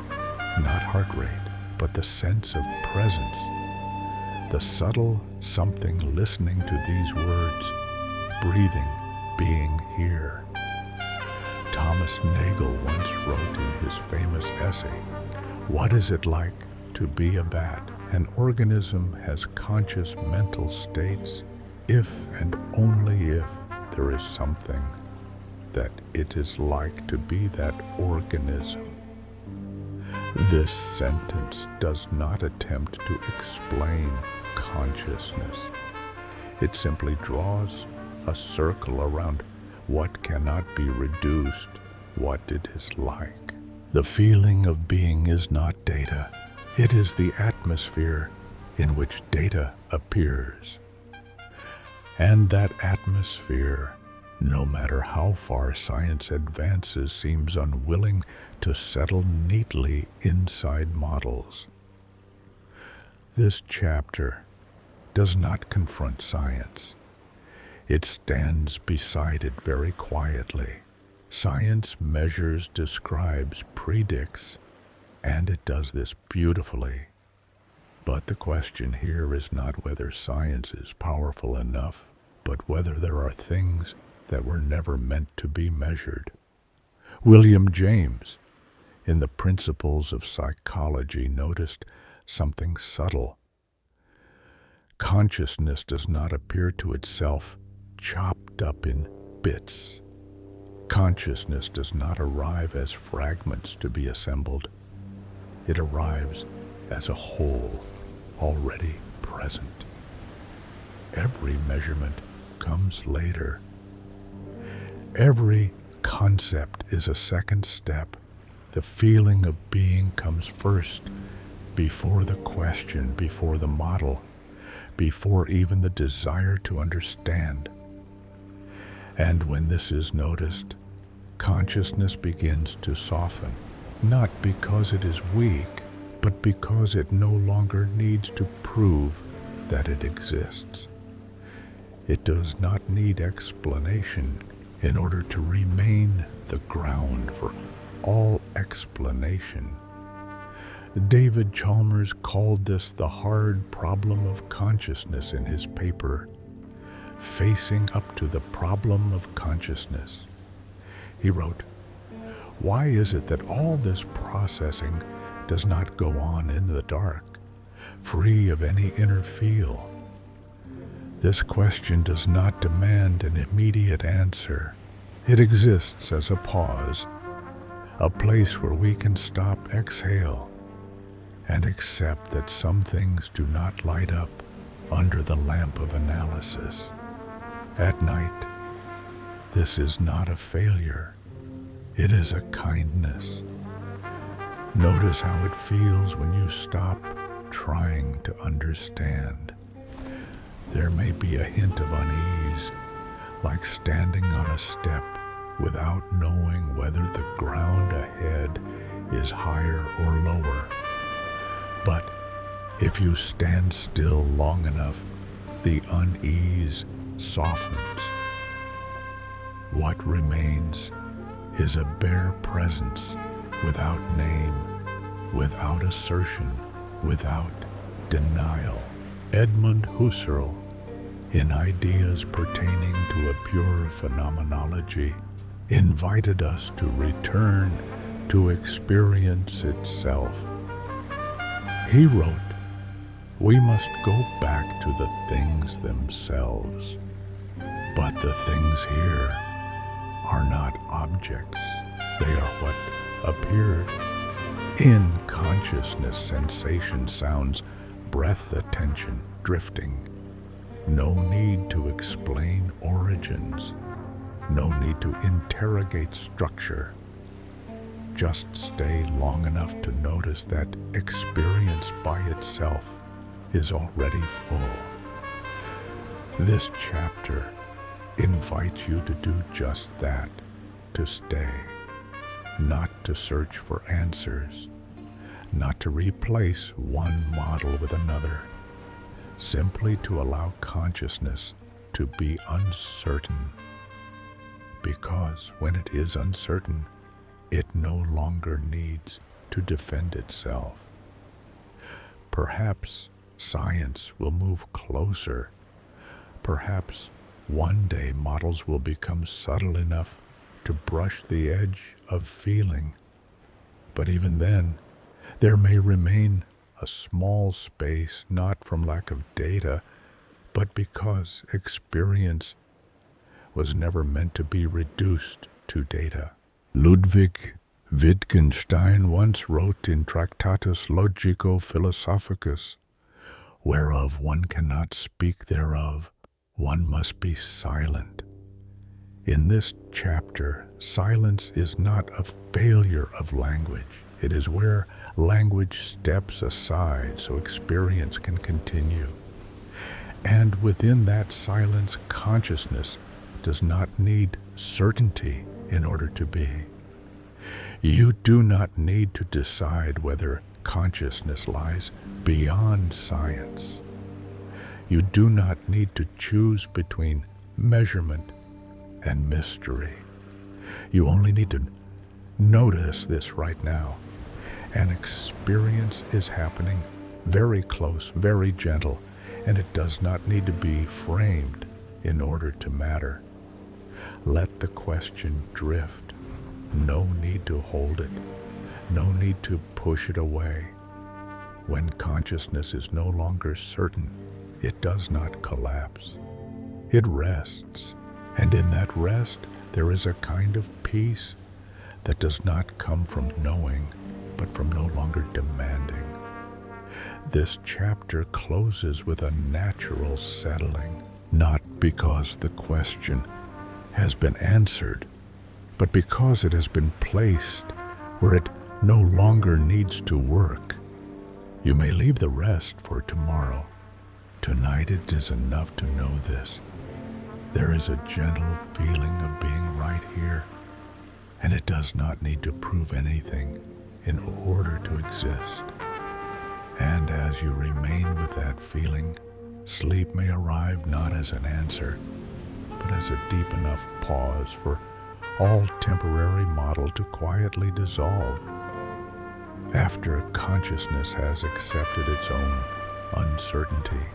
not heart rate, but the sense of presence. The subtle something listening to these words, breathing, being here. Thomas Nagel once wrote in his famous essay, "What is it like to be a bat? An organism has conscious mental states if and only if there is something that it is like to be that organism." This sentence does not attempt to explain consciousness. It simply draws a circle around what cannot be reduced, what it is like. The feeling of being is not data. It is the atmosphere in which data appears. And that atmosphere, no matter how far science advances, seems unwilling to settle neatly inside models. This chapter does not confront science. It stands beside it very quietly, Science measures, describes, predicts, and it does this beautifully. But the question here is not whether science is powerful enough, but whether there are things that were never meant to be measured. William James, in the Principles of Psychology, noticed something subtle. Consciousness does not appear to itself chopped up in bits. Consciousness does not arrive as fragments to be assembled. It arrives as a whole, already present. Every measurement comes later. Every concept is a second step. The feeling of being comes first, before the question, before the model, before even the desire to understand. And when this is noticed, consciousness begins to soften, not because it is weak, but because it no longer needs to prove that it exists. It does not need explanation in order to remain the ground for all explanation. David Chalmers called this the hard problem of consciousness in his paper, Facing Up to the Problem of Consciousness. He wrote, "Why is it that all this processing does not go on in the dark, free of any inner feel? This question does not demand an immediate answer. It exists as a pause, a place where we can stop, exhale, and accept that some things do not light up under the lamp of analysis. At night, this is not a failure. It is a kindness. Notice how it feels when you stop trying to understand. There may be a hint of unease, like standing on a step without knowing whether the ground ahead is higher or lower. But if you stand still long enough, the unease softens. What remains is a bare presence, without name, without assertion, without denial." Edmund Husserl, in Ideas Pertaining to a Pure Phenomenology, invited us to return to experience itself. He wrote, "We must go back to the things themselves. But the things here are not objects. They are what appeared. In consciousness, sensation, sounds, breath, attention, drifting. No need to explain origins. No need to interrogate structure. Just stay long enough to notice that experience by itself is already full." This chapter invites you to do just that, to stay, not to search for answers, not to replace one model with another, simply to allow consciousness to be uncertain. Because when it is uncertain, it no longer needs to defend itself. Perhaps science will move closer. Perhaps one day models will become subtle enough to brush the edge of feeling. But even then, there may remain a small space, not from lack of data, but because experience was never meant to be reduced to data. Ludwig Wittgenstein once wrote in Tractatus Logico-Philosophicus, "Whereof one cannot speak thereof, one must be silent." In this chapter, silence is not a failure of language. It is where language steps aside so experience can continue. And within that silence, consciousness does not need certainty in order to be. You do not need to decide whether consciousness lies beyond science. You do not need to choose between measurement and mystery. You only need to notice this right now. An experience is happening, very close, very gentle, and it does not need to be framed in order to matter. Let the question drift. No need to hold it. No need to push it away. When consciousness is no longer certain, it does not collapse. It rests, and in that rest there is a kind of peace that does not come from knowing, but from no longer demanding. This chapter closes with a natural settling, not because the question has been answered, but because it has been placed where it no longer needs to work. You may leave the rest for tomorrow. Tonight it is enough to know this. There is a gentle feeling of being right here, and it does not need to prove anything in order to exist. And as you remain with that feeling, sleep may arrive not as an answer, but as a deep enough pause for all temporary model to quietly dissolve. After consciousness has accepted its own uncertainty,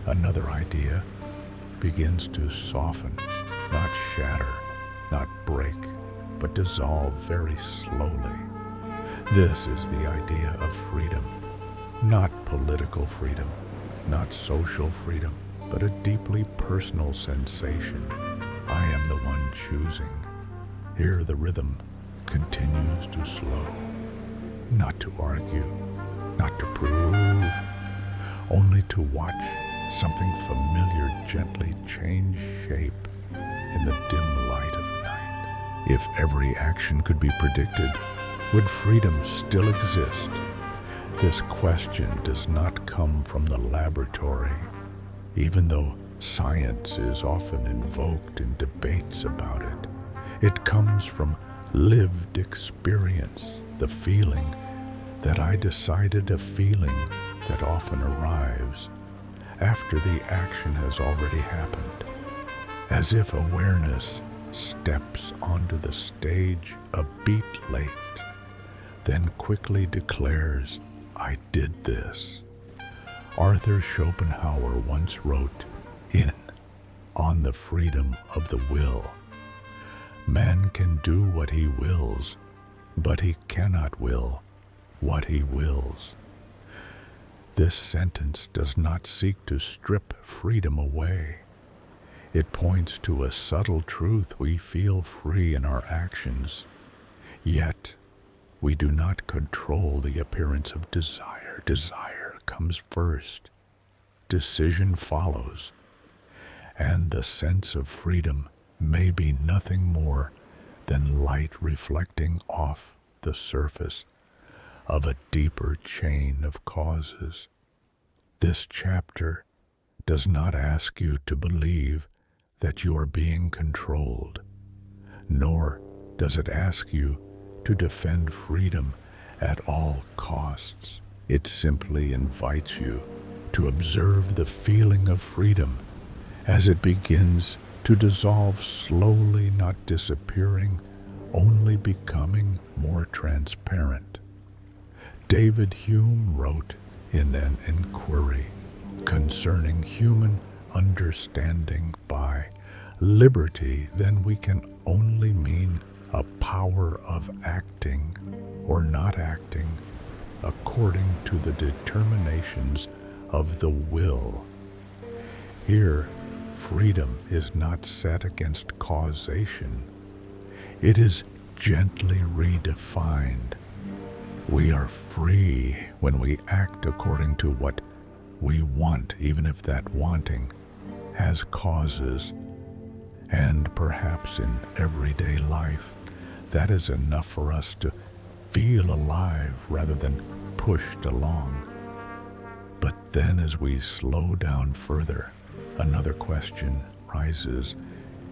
another idea begins to soften, not shatter, not break, but dissolve very slowly. This is the idea of freedom, not political freedom, not social freedom, but a deeply personal sensation. I am the one choosing. Here the rhythm continues to slow, not to argue, not to prove, only to watch something familiar gently change shape in the dim light of night. If every action could be predicted, would freedom still exist? This question does not come from the laboratory, even though science is often invoked in debates about it. It comes from lived experience, the feeling that I decided, a feeling that often arrives after the action has already happened, as if awareness steps onto the stage a beat late, then quickly declares, I did this. Arthur Schopenhauer once wrote in On the Freedom of the Will, man can do what he wills, but he cannot will what he wills. This sentence does not seek to strip freedom away. It points to a subtle truth: we feel free in our actions, yet we do not control the appearance of desire. Desire comes first, decision follows, and the sense of freedom may be nothing more than light reflecting off the surface of a deeper chain of causes. This chapter does not ask you to believe that you are being controlled, nor does it ask you to defend freedom at all costs. It simply invites you to observe the feeling of freedom as it begins to dissolve slowly, not disappearing, only becoming more transparent. David Hume wrote in an inquiry concerning human understanding by liberty, then we can only mean a power of acting or not acting according to the determinations of the will. Here, freedom is not set against causation. It is gently redefined. We are free when we act according to what we want, even if that wanting has causes. And perhaps in everyday life, that is enough for us to feel alive rather than pushed along. But then as we slow down further, another question rises.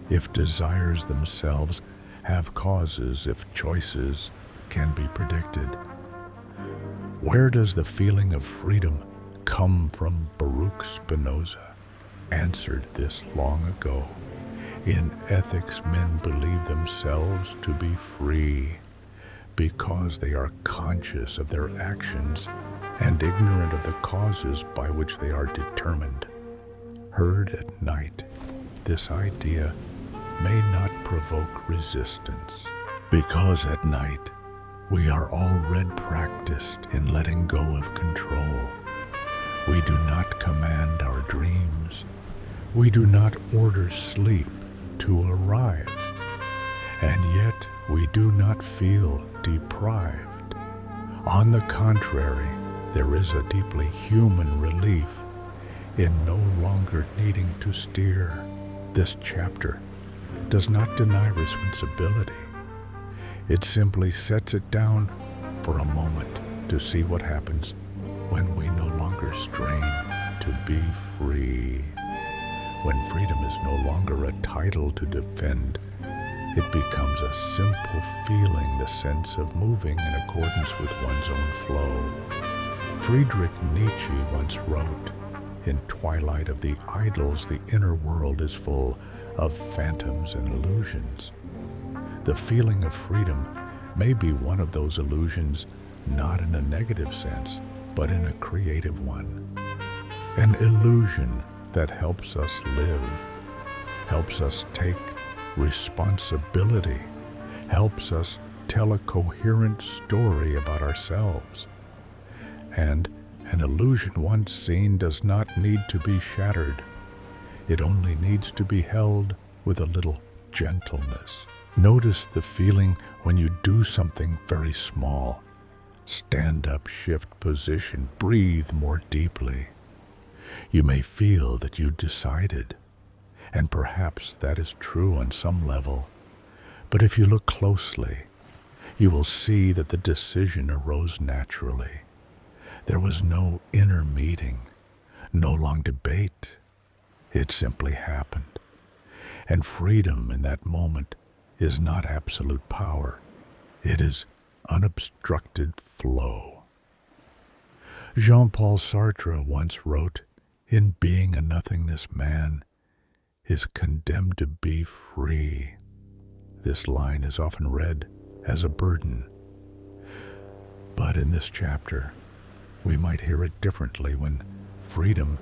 If desires themselves have causes, if choices can be predicted, where does the feeling of freedom come from? Baruch Spinoza answered this long ago. In ethics, men believe themselves to be free because they are conscious of their actions and ignorant of the causes by which they are determined. Heard at night, this idea may not provoke resistance, because at night we are already practiced in letting go of control. We do not command our dreams. We do not order sleep to arrive. And yet we do not feel deprived. On the contrary, there is a deeply human relief in no longer needing to steer. This chapter does not deny responsibility. It simply sets it down for a moment to see what happens when we no longer strain to be free. When freedom is no longer a title to defend, it becomes a simple feeling, the sense of moving in accordance with one's own flow. Friedrich Nietzsche once wrote, "In twilight of the idols, the inner world is full of phantoms and illusions." The feeling of freedom may be one of those illusions, not in a negative sense, but in a creative one. An illusion that helps us live, helps us take responsibility, helps us tell a coherent story about ourselves. And an illusion once seen does not need to be shattered. It only needs to be held with a little gentleness. Notice the feeling when you do something very small. Stand up, shift position, breathe more deeply. You may feel that you decided, and perhaps that is true on some level. But if you look closely, you will see that the decision arose naturally. There was no inner meeting, no long debate. It simply happened. And freedom in that moment is not absolute power. It is unobstructed flow. Jean-Paul Sartre once wrote, "In being a nothingness, man is condemned to be free." This line is often read as a burden. But in this chapter, we might hear it differently. When freedom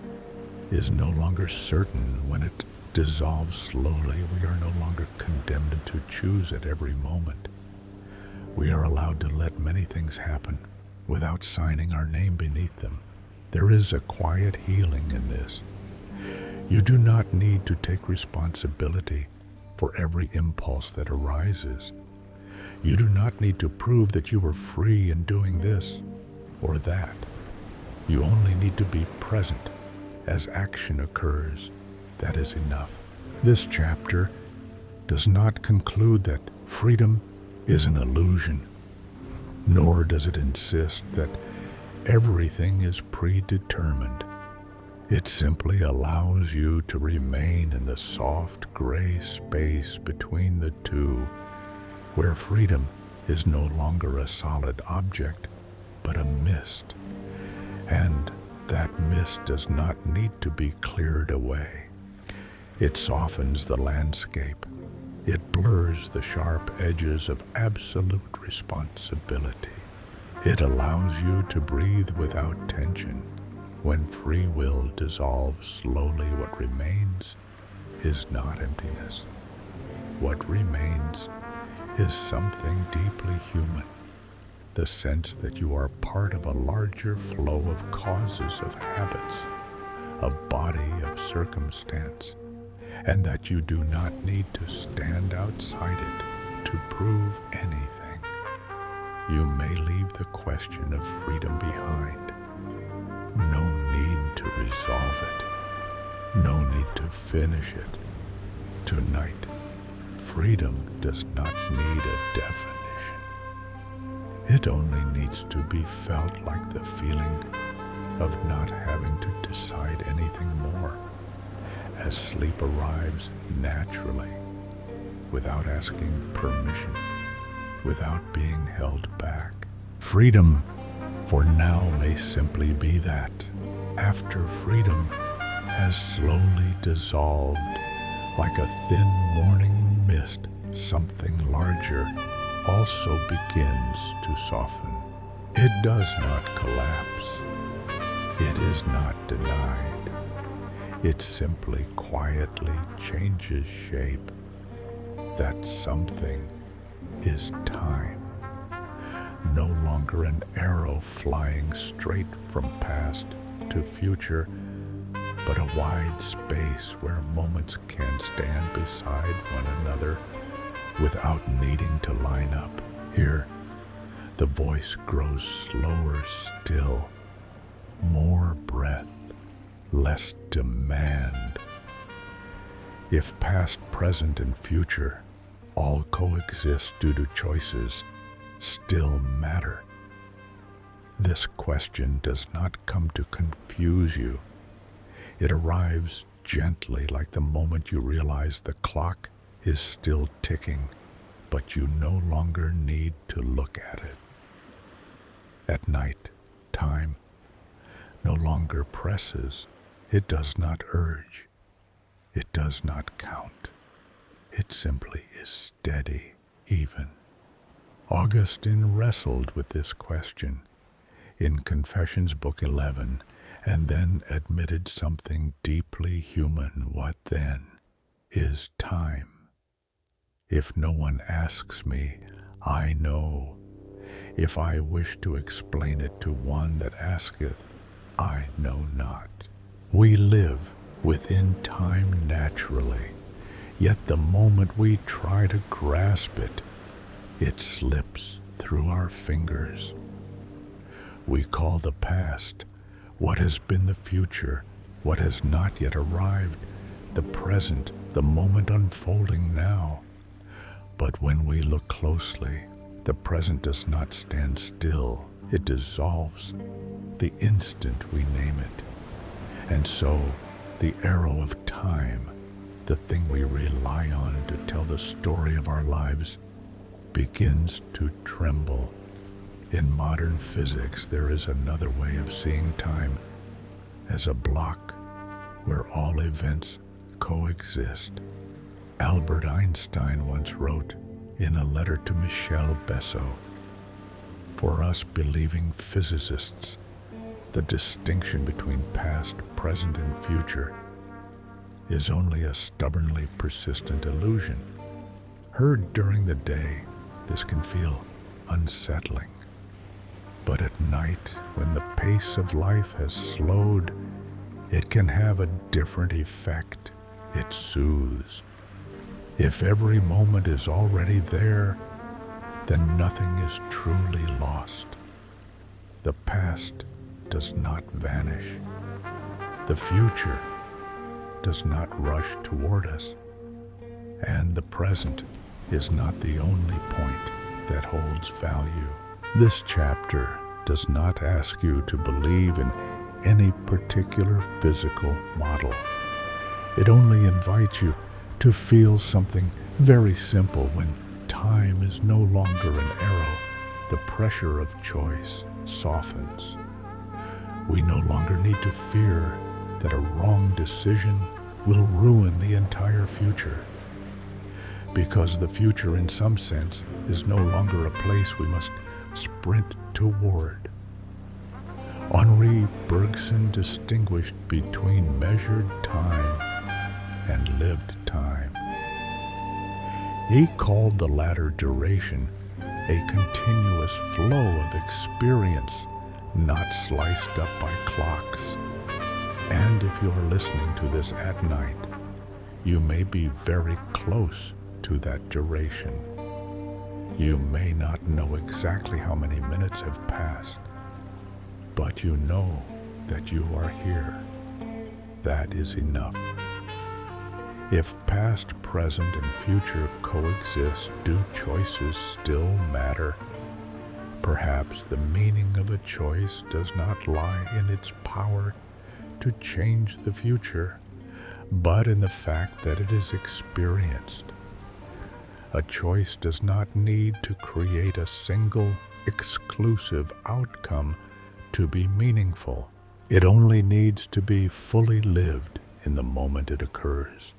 is no longer certain, when it dissolves slowly, we are no longer condemned to choose at every moment. We are allowed to let many things happen without signing our name beneath them. There is a quiet healing in this. You do not need to take responsibility for every impulse that arises. You do not need to prove that you were free in doing this or that. You only need to be present as action occurs. That is enough. This chapter does not conclude that freedom is an illusion, nor does it insist that everything is predetermined. It simply allows you to remain in the soft gray space between the two, where freedom is no longer a solid object, but a mist. And that mist does not need to be cleared away. It softens the landscape. It blurs the sharp edges of absolute responsibility. It allows you to breathe without tension. When free will dissolves slowly, what remains is not emptiness. What remains is something deeply human. The sense that you are part of a larger flow of causes, of habits, of body, of circumstance, and that you do not need to stand outside it to prove anything. You may leave the question of freedom behind. No need to resolve it. No need to finish it. Tonight, freedom does not need a definition. It only needs to be felt like the feeling of not having to decide anything more, as sleep arrives naturally, without asking permission, without being held back. Freedom for now may simply be that, after freedom has slowly dissolved, Like a thin morning mist, something larger also begins to soften. It does not collapse. It is not denied. It simply quietly changes shape. That something is time. No longer an arrow flying straight from past to future, but a wide space where moments can stand beside one another without needing to line up. Here, the voice grows slower still, more breath, less demand. If past, present, and future all coexist due to choices still matter, this question does not come to confuse you. It arrives gently, like the moment you realize the clock is still ticking, but you no longer need to look at it. At night, time no longer presses. It does not urge. It does not count. It simply is steady, even. Augustine wrestled with this question in Confessions, Book 11, and then admitted something deeply human. What then is time? If no one asks me, I know. If I wish to explain it to one that asketh, I know not. We live within time naturally, yet the moment we try to grasp it, it slips through our fingers. We call the past what has been the future, what has not yet arrived, the present, the moment unfolding now. But when we look closely, the present does not stand still. It dissolves the instant we name it. And so, the arrow of time, the thing we rely on to tell the story of our lives, begins to tremble. In modern physics, there is another way of seeing time, as a block where all events coexist. Albert Einstein once wrote in a letter to Michel Besso, "For us believing physicists, the distinction between past, present, and future is only a stubbornly persistent illusion. Heard during the day, this can feel unsettling. But at night, when the pace of life has slowed, it can have a different effect. It soothes. If every moment is already there, then nothing is truly lost. The past does not vanish. The future does not rush toward us. And the present is not the only point that holds value." This chapter does not ask you to believe in any particular physical model. It only invites you to feel something very simple. When time is no longer an arrow, the pressure of choice softens. We no longer need to fear that a wrong decision will ruin the entire future, because the future, in some sense, is no longer a place we must sprint toward. Henri Bergson distinguished between measured time and lived time. He called the latter duration a continuous flow of experience, not sliced up by clocks. And if you are listening to this at night, you may be very close to that duration. You may not know exactly how many minutes have passed, but you know that you are here. That is enough. If past, present, and future coexist, do choices still matter? Perhaps the meaning of a choice does not lie in its power to change the future, but in the fact that it is experienced. A choice does not need to create a single, exclusive outcome to be meaningful. It only needs to be fully lived in the moment it occurs.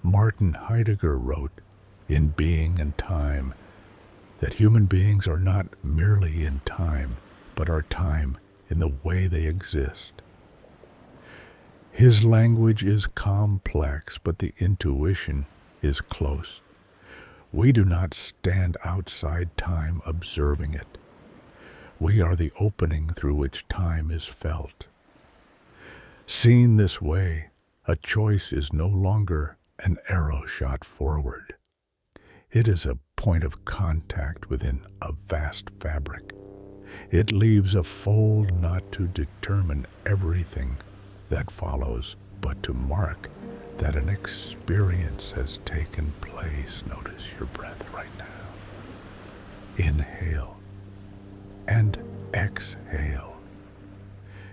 Martin Heidegger wrote in Being and Time that human beings are not merely in time, but are time in the way they exist. His language is complex, but the intuition is close. We do not stand outside time observing it. We are the opening through which time is felt. Seen this way, a choice is no longer an arrow shot forward. It is a point of contact within a vast fabric. It leaves a fold not to determine everything that follows, but to mark that an experience has taken place. Notice your breath right now. Inhale and exhale.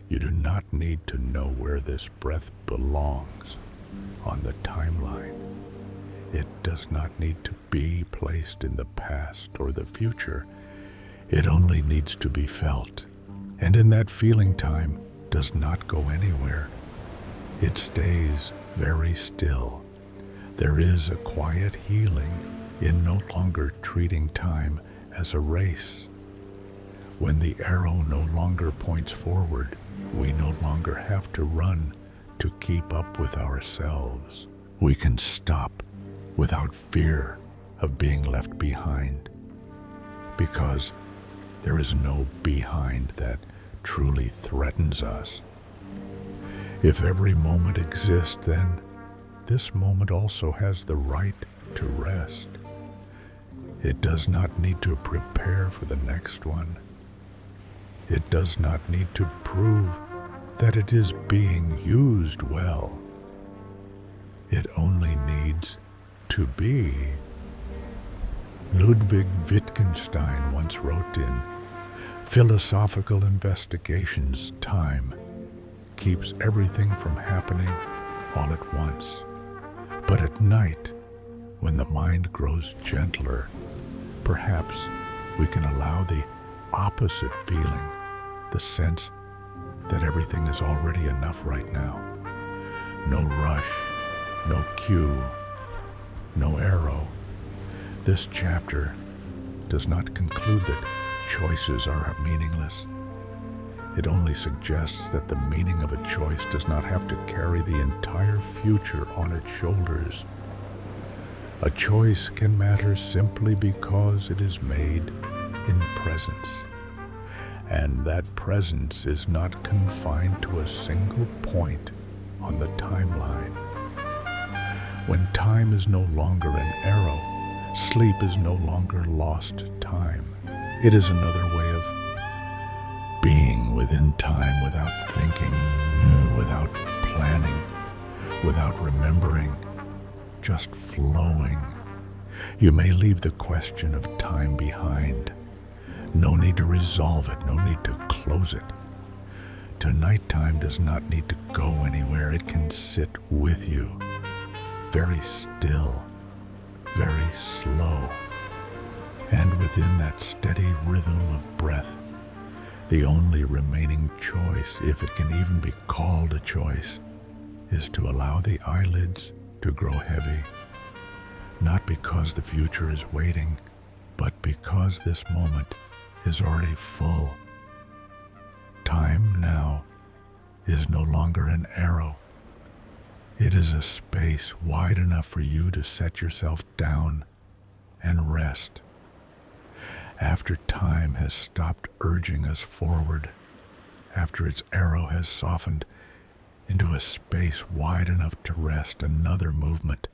You do not need to know where this breath belongs on the timeline. It does not need to be placed in the past or the future. It only needs to be felt. And in that feeling, time does not go anywhere. It stays very still. There is a quiet healing in no longer treating time as a race. When the arrow no longer points forward, we no longer have to run to keep up with ourselves. We can stop without fear of being left behind, because there is no behind that truly threatens us. If every moment exists, then this moment also has the right to rest. It does not need to prepare for the next one. It does not need to prove that it is being used well. It only needs to be. Ludwig Wittgenstein once wrote in Philosophical Investigations, time keeps everything from happening all at once. But at night, when the mind grows gentler, perhaps we can allow the opposite feeling, the sense that everything is already enough right now. No rush, no cue, no arrow. This chapter does not conclude that choices are meaningless. It only suggests that the meaning of a choice does not have to carry the entire future on its shoulders. A choice can matter simply because it is made in presence. And that presence is not confined to a single point on the timeline. When time is no longer an arrow, sleep is no longer lost time. It is another way of being within time without thinking, without planning, without remembering, just flowing. You may leave the question of time behind. No need to resolve it, no need to close it. Tonight time does not need to go anywhere. It can sit with you, very still, very slow. And within that steady rhythm of breath, the only remaining choice, if it can even be called a choice, is to allow the eyelids to grow heavy. Not because the future is waiting, but because this moment is already full. Time now is no longer an arrow. It is a space wide enough for you to set yourself down and rest. After time has stopped urging us forward, after its arrow has softened into a space wide enough to rest, another movement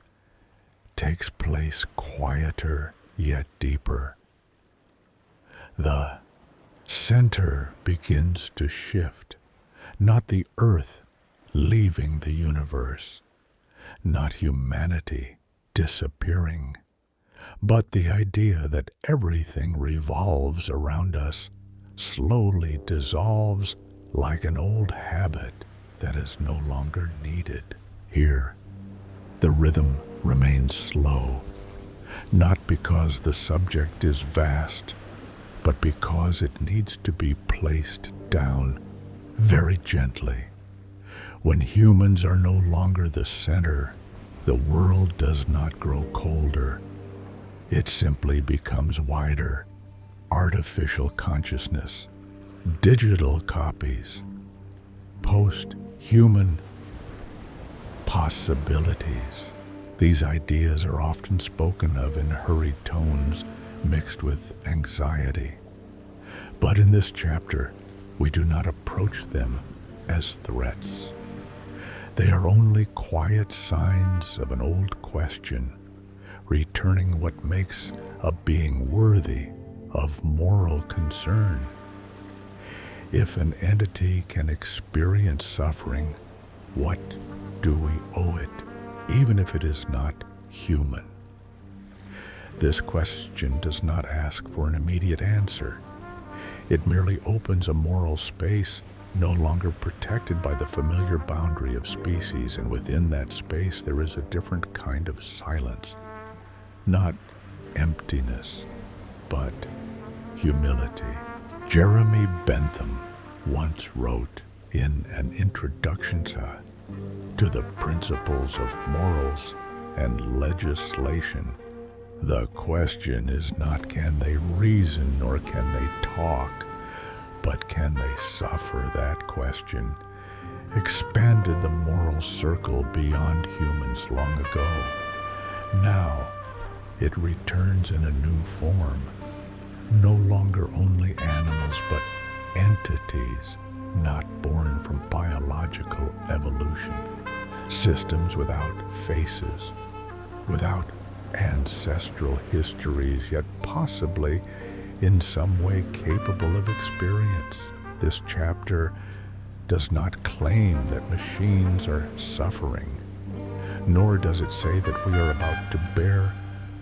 takes place, quieter yet deeper. The center begins to shift, not the earth leaving the universe, not humanity disappearing, but the idea that everything revolves around us slowly dissolves like an old habit that is no longer needed. Here, the rhythm remains slow, not because the subject is vast, but because it needs to be placed down very gently. When humans are no longer the center, The world does not grow colder. It simply becomes wider. Artificial consciousness, digital copies, post-human possibilities. These ideas are often spoken of in hurried tones mixed with anxiety. But in this chapter, we do not approach them as threats. They are only quiet signs of an old question, returning what makes a being worthy of moral concern. If an entity can experience suffering, what do we owe it, even if it is not human? This question does not ask for an immediate answer. It merely opens a moral space no longer protected by the familiar boundary of species, and within that space there is a different kind of silence. Not emptiness, but humility. Jeremy Bentham once wrote in an introduction to the principles of morals and legislation, the question is not can they reason nor can they talk, but can they suffer? That question expanded the moral circle beyond humans long ago. Now it returns in a new form, no longer only animals, but entities not born from biological evolution, systems without faces, without ancestral histories, yet possibly in some way capable of experience. This chapter does not claim that machines are suffering, nor does it say that we are about to bear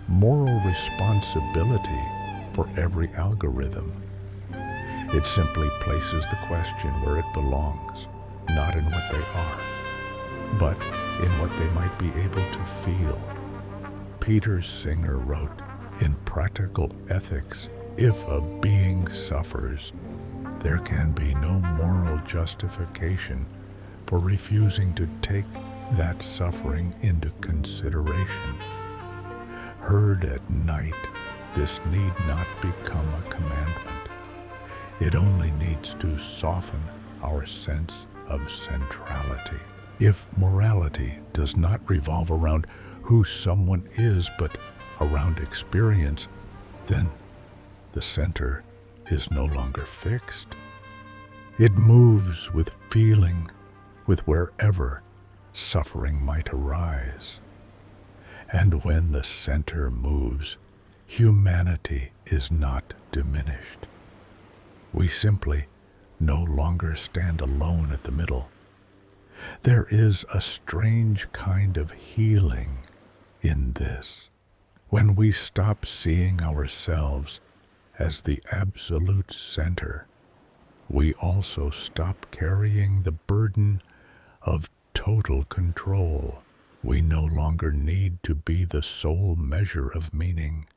moral responsibility for every algorithm. It simply places the question where it belongs, not in what they are, but in what they might be able to feel. Peter Singer wrote in Practical Ethics, "If a being suffers, there can be no moral justification for refusing to take that suffering into consideration." Heard at night, this need not become a commandment. It only needs to soften our sense of centrality. If morality does not revolve around who someone is, but around experience, then the center is no longer fixed. It moves with feeling, with wherever suffering might arise. And when the center moves, humanity is not diminished. We simply no longer stand alone at the middle. There is a strange kind of healing in this. When we stop seeing ourselves as the absolute center, we also stop carrying the burden of total control. We no longer need to be the sole measure of meaning.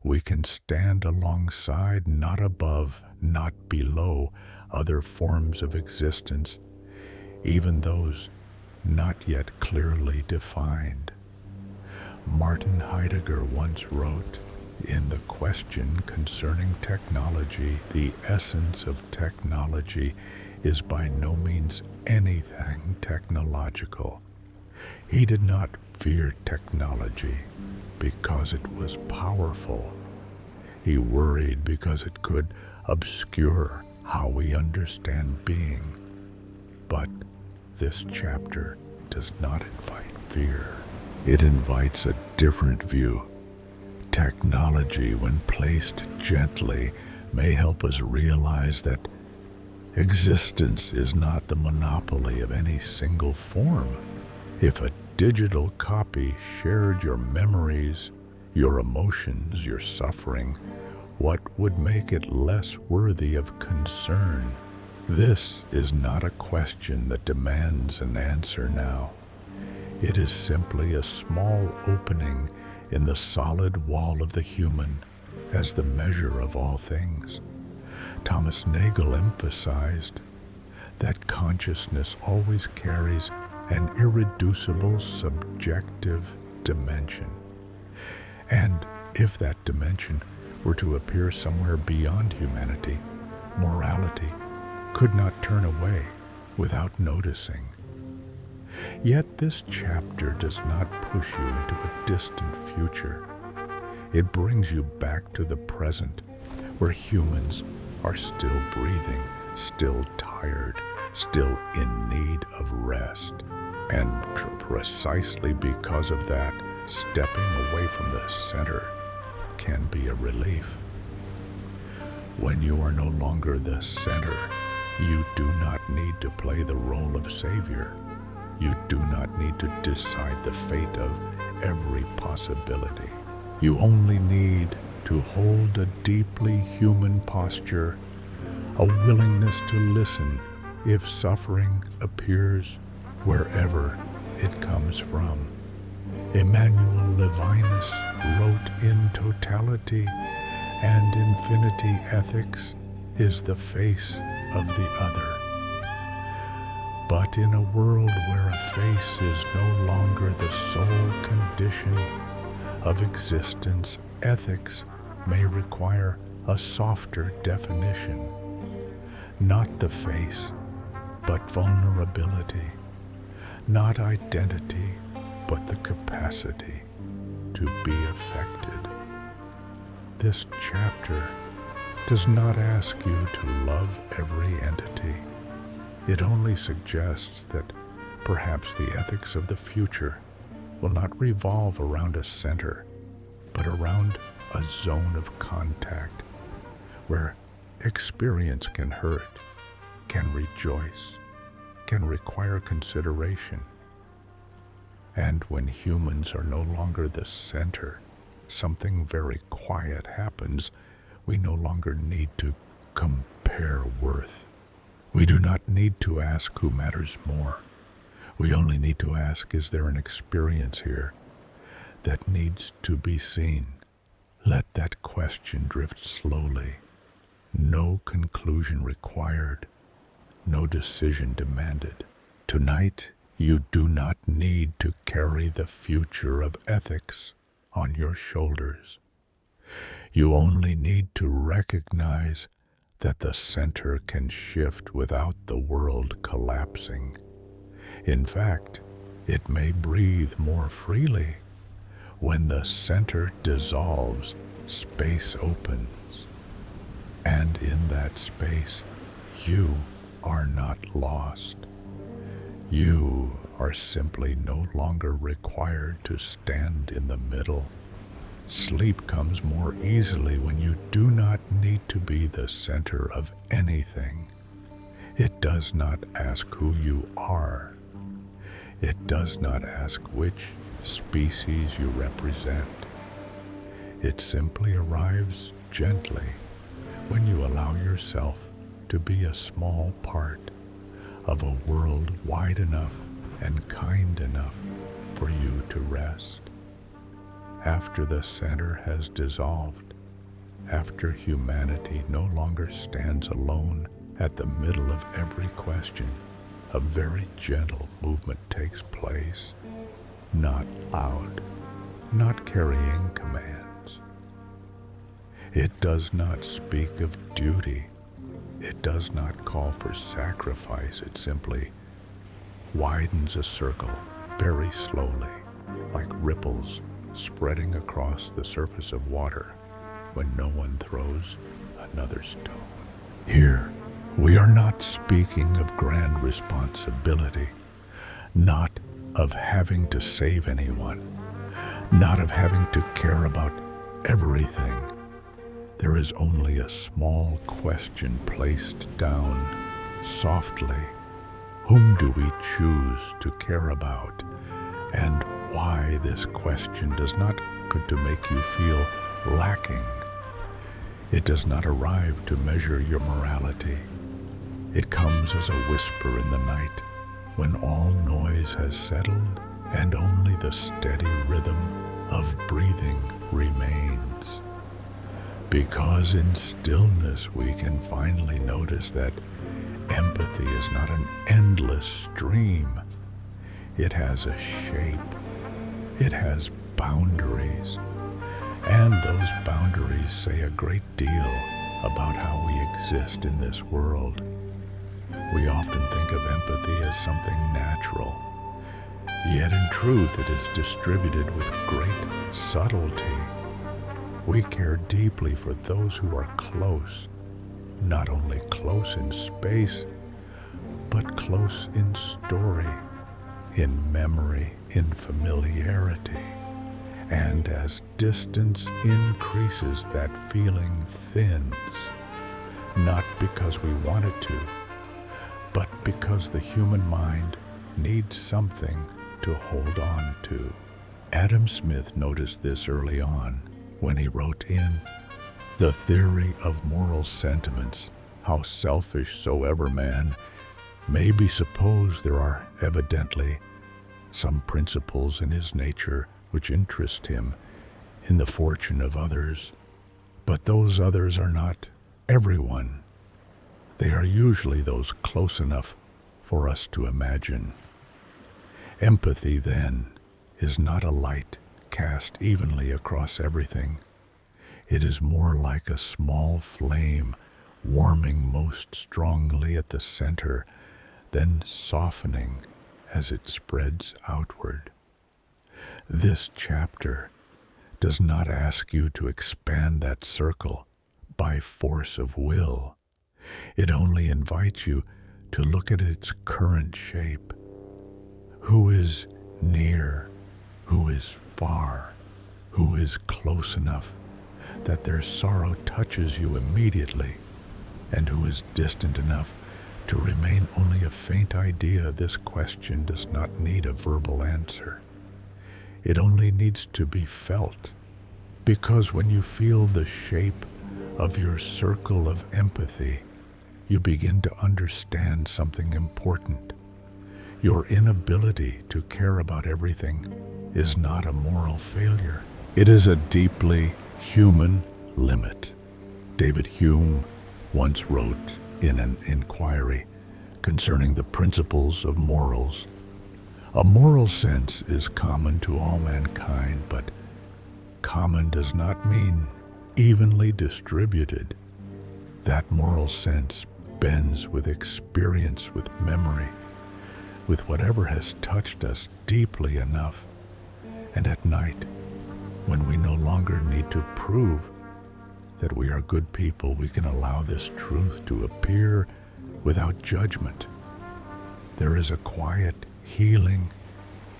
We can stand alongside, not above, not below, other forms of existence, even those not yet clearly defined. Martin Heidegger once wrote, in the question concerning technology, the essence of technology is by no means anything technological. He did not fear technology because it was powerful. He worried because it could obscure how we understand being. But this chapter does not invite fear. It invites a different view. Technology, when placed gently, may help us realize that existence is not the monopoly of any single form. If a digital copy shared your memories, your emotions, your suffering, what would make it less worthy of concern? This is not a question that demands an answer now. It is simply a small opening in the solid wall of the human as the measure of all things. Thomas Nagel emphasized that consciousness always carries an irreducible subjective dimension. And if that dimension were to appear somewhere beyond humanity, morality could not turn away without noticing. Yet this chapter does not push you into a distant future. It brings you back to the present, where humans are still breathing, still tired, still in need of rest. And precisely because of that, stepping away from the center can be a relief. When you are no longer the center, you do not need to play the role of savior. You do not need to decide the fate of every possibility. You only need to hold a deeply human posture, a willingness to listen if suffering appears wherever it comes from. Emmanuel Levinas wrote, "In totality and infinity, ethics is the face of the other." But in a world where a face is no longer the sole condition of existence, ethics may require a softer definition. Not the face, but vulnerability. Not identity, but the capacity to be affected. This chapter does not ask you to love every entity. It only suggests that perhaps the ethics of the future will not revolve around a center, but around a zone of contact where experience can hurt, can rejoice, can require consideration. And when humans are no longer the center, something very quiet happens. We no longer need to compare worth. We do not need to ask who matters more. We only need to ask, is there an experience here that needs to be seen? Let that question drift slowly. No conclusion required. No decision demanded. Tonight, you do not need to carry the future of ethics on your shoulders. You only need to recognize that the center can shift without the world collapsing. In fact, it may breathe more freely. When the center dissolves, space opens. And in that space, you are not lost. You are simply no longer required to stand in the middle. Sleep comes more easily when you do not need to be the center of anything. It does not ask who you are. It does not ask which species you represent. It simply arrives gently when you allow yourself to be a small part of a world wide enough and kind enough for you to rest. After the center has dissolved, after humanity no longer stands alone at the middle of every question, a very gentle movement takes place, not loud, not carrying commands. It does not speak of duty. It does not call for sacrifice. It simply widens a circle very slowly, like ripples spreading across the surface of water when no one throws another stone. Here, we are not speaking of grand responsibility, not of having to save anyone, not of having to care about everything. There is only a small question placed down softly. Whom do we choose to care about? And why this question does not come to make you feel lacking. It does not arrive to measure your morality. It comes as a whisper in the night when all noise has settled and only the steady rhythm of breathing remains. Because in stillness we can finally notice that empathy is not an endless stream. It has a shape. It has boundaries. And those boundaries say a great deal about how we exist in this world. We often think of empathy as something natural, yet in truth it is distributed with great subtlety. We care deeply for those who are close, not only close in space, but close in story, in memory, in familiarity. And as distance increases, that feeling thins, not because we want it to, but because the human mind needs something to hold on to. Adam Smith noticed this early on when he wrote in The Theory of Moral Sentiments, how selfish soever man may be supposed, there are evidently some principles in his nature which interest him in the fortune of others, but those others are not everyone. They are usually those close enough for us to imagine. Empathy, then, is not a light cast evenly across everything. It is more like a small flame warming most strongly at the center, then softening as it spreads outward. This chapter does not ask you to expand that circle by force of will. It only invites you to look at its current shape. Who is near? Who is far? Who is close enough that their sorrow touches you immediately? And who is distant enough to remain only a faint idea? This question does not need a verbal answer. It only needs to be felt, because when you feel the shape of your circle of empathy, you begin to understand something important. Your inability to care about everything is not a moral failure. It is a deeply human limit. David Hume once wrote in an inquiry concerning the principles of morals, "A moral sense is common to all mankind, but common does not mean evenly distributed. That moral sense bends with experience, with memory, with whatever has touched us deeply enough. And at night, when we no longer need to prove that we are good people, we can allow this truth to appear without judgment. There is a quiet healing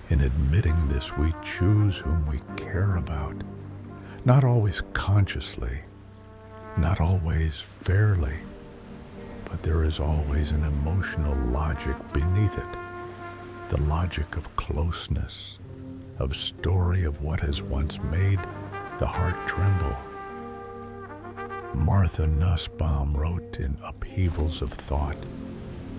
in admitting this. We choose whom we care about, not always consciously, not always fairly, but there is always an emotional logic beneath it, the logic of closeness, of story, of what has once made the heart tremble. Martha Nussbaum wrote in Upheavals of Thought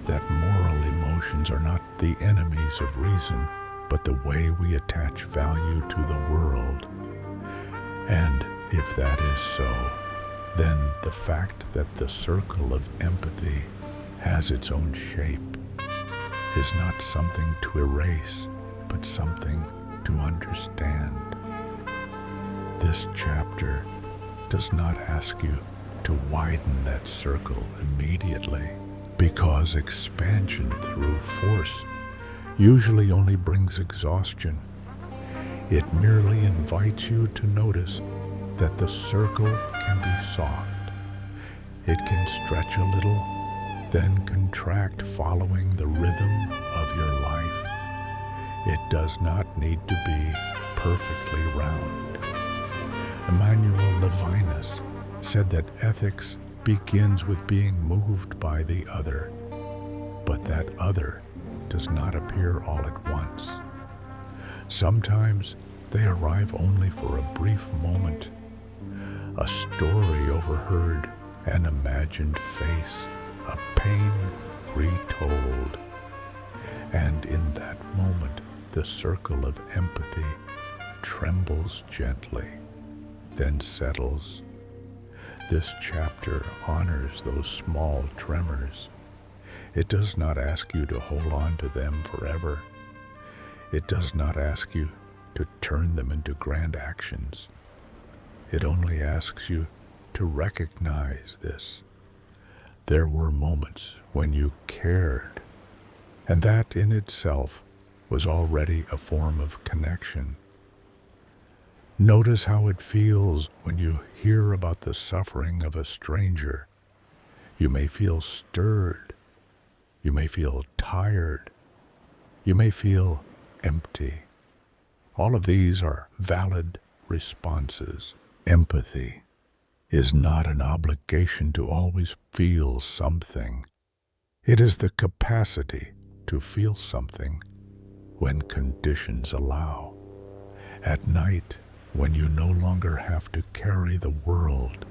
that moral emotions are not the enemies of reason, but the way we attach value to the world. And if that is so, then the fact that the circle of empathy has its own shape is not something to erase, but something to understand. This chapter does not ask you to widen that circle immediately, because expansion through force usually only brings exhaustion. It merely invites you to notice that the circle can be soft. It can stretch a little, then contract following the rhythm of your life. It does not need to be perfectly round. Emmanuel Levinas said that ethics begins with being moved by the other, but that other does not appear all at once. Sometimes they arrive only for a brief moment, a story overheard, an imagined face, a pain retold. And in that moment, the circle of empathy trembles gently, then settles. This chapter honors those small tremors. It does not ask you to hold on to them forever. It does not ask you to turn them into grand actions. It only asks you to recognize this. There were moments when you cared, and that in itself was already a form of connection. Notice how it feels when you hear about the suffering of a stranger. You may feel stirred. You may feel tired. You may feel empty. All of these are valid responses. Empathy is not an obligation to always feel something. It is the capacity to feel something when conditions allow. At night, when you no longer have to carry the world,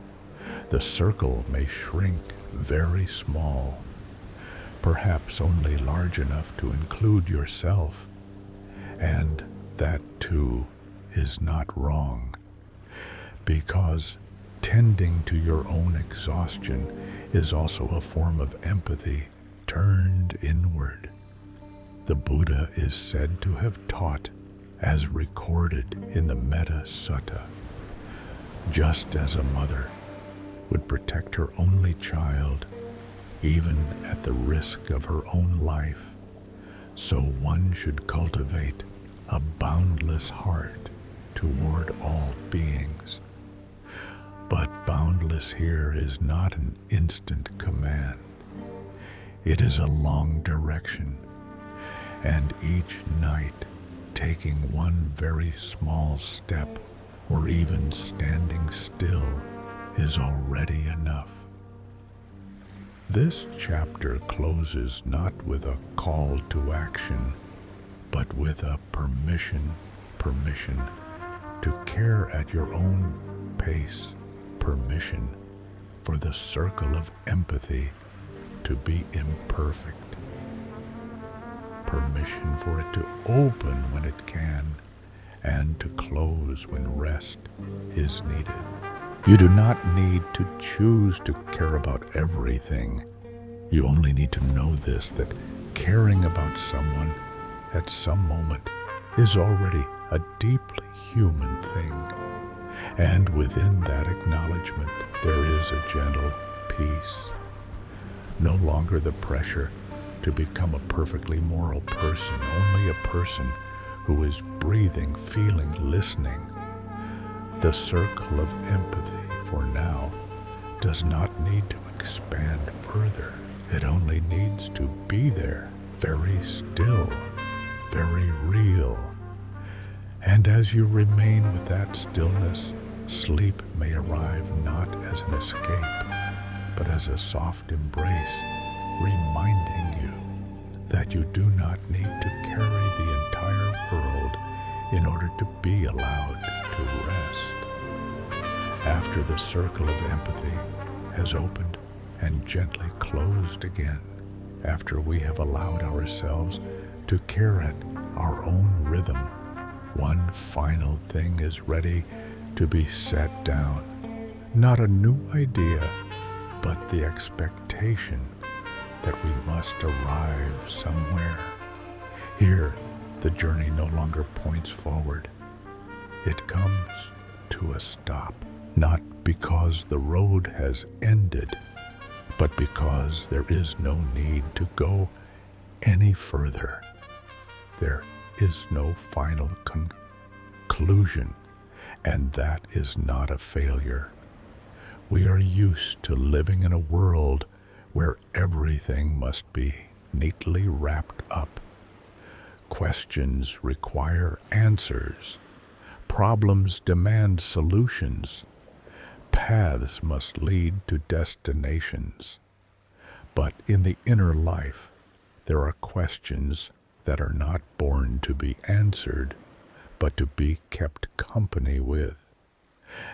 the circle may shrink very small, perhaps only large enough to include yourself. And that too is not wrong, because tending to your own exhaustion is also a form of empathy turned inward. The Buddha is said to have taught, as recorded in the Metta Sutta, just as a mother would protect her only child, even at the risk of her own life, so one should cultivate a boundless heart toward all beings. But boundless here is not an instant command. It is a long direction, and each night taking one very small step, or even standing still, is already enough. This chapter closes not with a call to action, but with a permission to care at your own pace, permission for the circle of empathy to be imperfect, permission for it to open when it can, and to close when rest is needed. You do not need to choose to care about everything. You only need to know this, that caring about someone at some moment is already a deeply human thing. And within that acknowledgement, there is a gentle peace. No longer the pressure to become a perfectly moral person, only a person who is breathing, feeling, listening. The circle of empathy, for now, does not need to expand further. It only needs to be there, very still, very real. And as you remain with that stillness, sleep may arrive not as an escape, but as a soft embrace, reminding you that you do not need to carry the entire world in order to be allowed to rest. After the circle of empathy has opened and gently closed again, after we have allowed ourselves to care at our own rhythm, one final thing is ready to be set down. Not a new idea, but the expectation that we must arrive somewhere. Here, the journey no longer points forward. It comes to a stop, not because the road has ended, but because there is no need to go any further. There is no final conclusion, and that is not a failure. We are used to living in a world where everything must be neatly wrapped up. Questions require answers. Problems demand solutions. Paths must lead to destinations. But in the inner life, there are questions that are not born to be answered, but to be kept company with.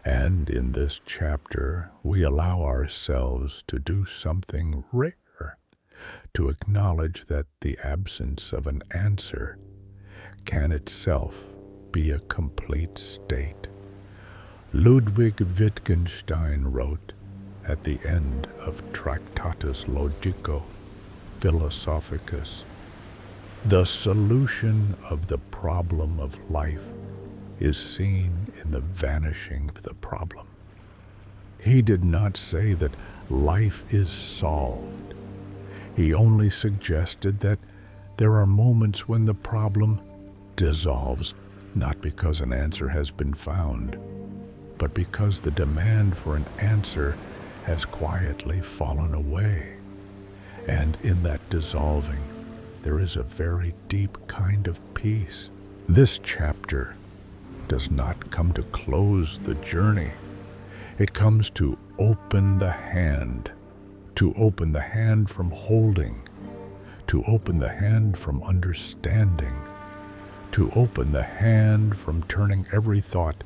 And in this chapter, we allow ourselves to do something rare, to acknowledge that the absence of an answer can itself be a complete state. Ludwig Wittgenstein wrote at the end of Tractatus Logico Philosophicus, The solution of the problem of life is seen in the vanishing of the problem. He did not say that life is solved. He only suggested that there are moments when the problem dissolves, not because an answer has been found, but because the demand for an answer has quietly fallen away. And in that dissolving, there is a very deep kind of peace. This chapter does not come to close the journey. It comes to open the hand from holding, to open the hand from understanding, to open the hand from turning every thought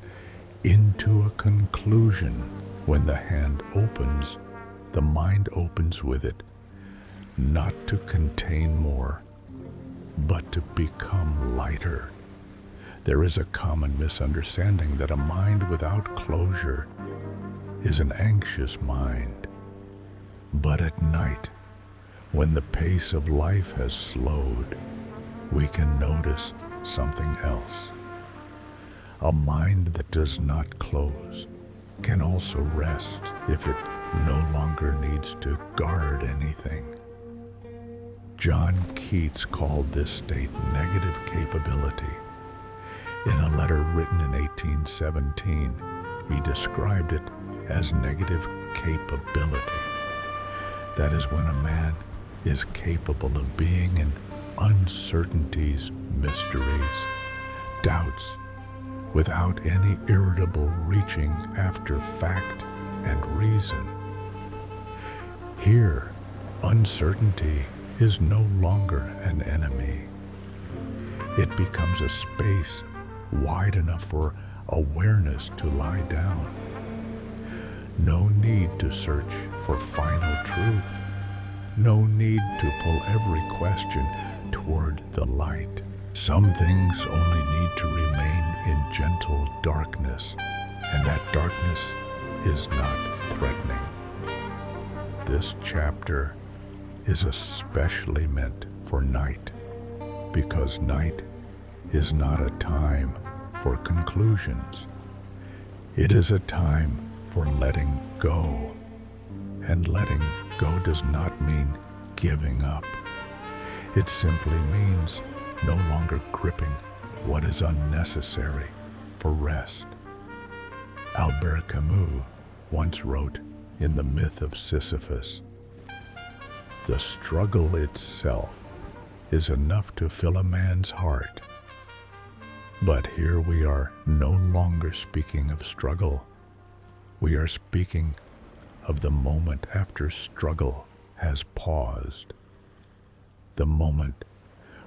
into a conclusion. When the hand opens, the mind opens with it, not to contain more, but to become lighter. There is a common misunderstanding that a mind without closure is an anxious mind. But at night, when the pace of life has slowed, we can notice something else. A mind that does not close can also rest if it no longer needs to guard anything. John Keats called this state negative capability. In a letter written in 1817, he described it as negative capability. That is when a man is capable of being in uncertainties, mysteries, doubts, without any irritable reaching after fact and reason. Here, uncertainty is no longer an enemy. It becomes a space wide enough for awareness to lie down. No need to search for final truth. No need to pull every question toward the light. Some things only need to remain in gentle darkness, and that darkness is not threatening. This chapter is especially meant for night, because night is not a time for conclusions. It is a time for letting go. And letting go does not mean giving up. It simply means no longer gripping what is unnecessary for rest. Albert Camus once wrote in The Myth of Sisyphus, "The struggle itself is enough to fill a man's heart." But here we are no longer speaking of struggle. We are speaking of the moment after struggle has paused. The moment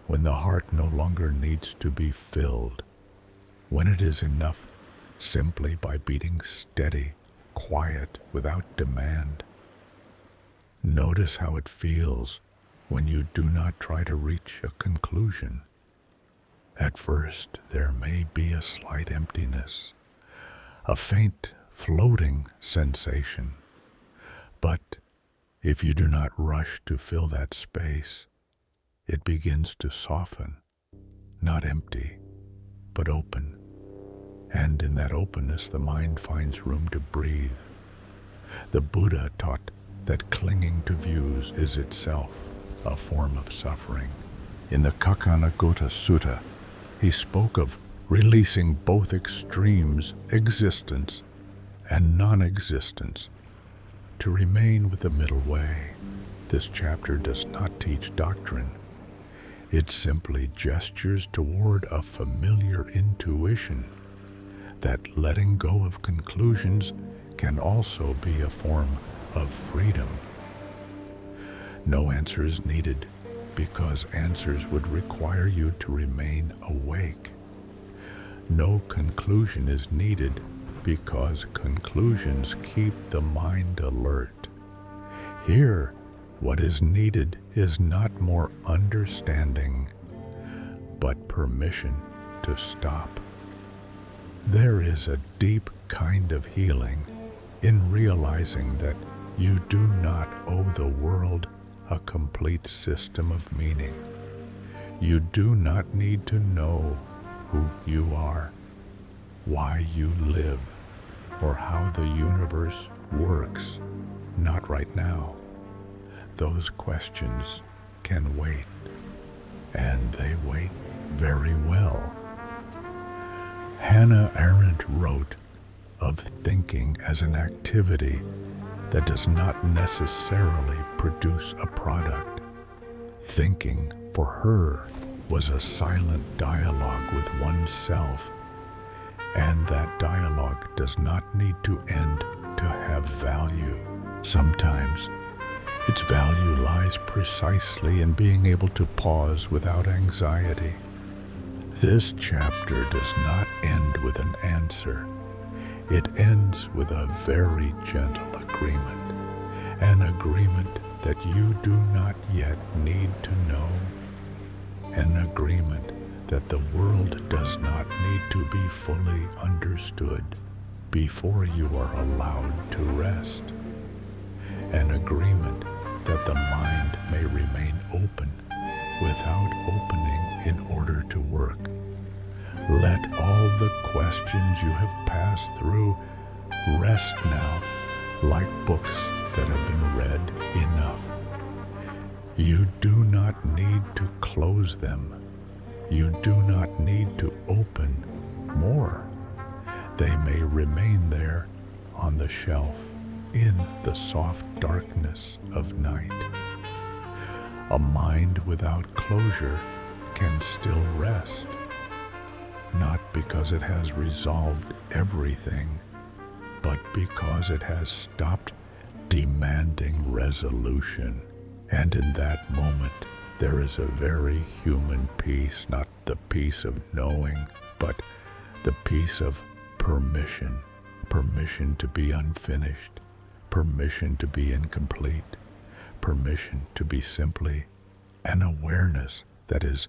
when the heart no longer needs to be filled, when it is enough simply by beating steady, quiet, without demand. Notice how it feels when you do not try to reach a conclusion. At first, there may be a slight emptiness, a faint floating sensation. But if you do not rush to fill that space, it begins to soften, not empty, but open. And in that openness, the mind finds room to breathe. The Buddha taught that clinging to views is itself a form of suffering. In the Kaccanagotta Sutta, he spoke of releasing both extremes, existence and non-existence, to remain with the middle way. This chapter does not teach doctrine. It simply gestures toward a familiar intuition that letting go of conclusions can also be a form of freedom. No answer is needed because answers would require you to remain awake. No conclusion is needed because conclusions keep the mind alert. Here, what is needed is not more understanding, but permission to stop. There is a deep kind of healing in realizing that you do not owe the world a complete system of meaning. You do not need to know who you are, why you live, or how the universe works. Not right now. Those questions can wait, and they wait very well. Hannah Arendt wrote of thinking as an activity that does not necessarily produce a product. Thinking, for her, was a silent dialogue with oneself, and that dialogue does not need to end to have value. Sometimes its value lies precisely in being able to pause without anxiety. This chapter does not end with an answer. It ends with a very gentle agreement, an agreement that you do not yet need to know, an agreement that the world does not need to be fully understood before you are allowed to rest, an agreement that the mind may remain open without opening in order to work. Let all the questions you have passed through rest now, like books that have been read enough. You do not need to close them. You do not need to open more. They may remain there on the shelf in the soft darkness of night. A mind without closure can still rest, not because it has resolved everything, but because it has stopped demanding resolution. And in that moment, there is a very human peace, not the peace of knowing, but the peace of permission. Permission to be unfinished, permission to be incomplete, permission to be simply an awareness that is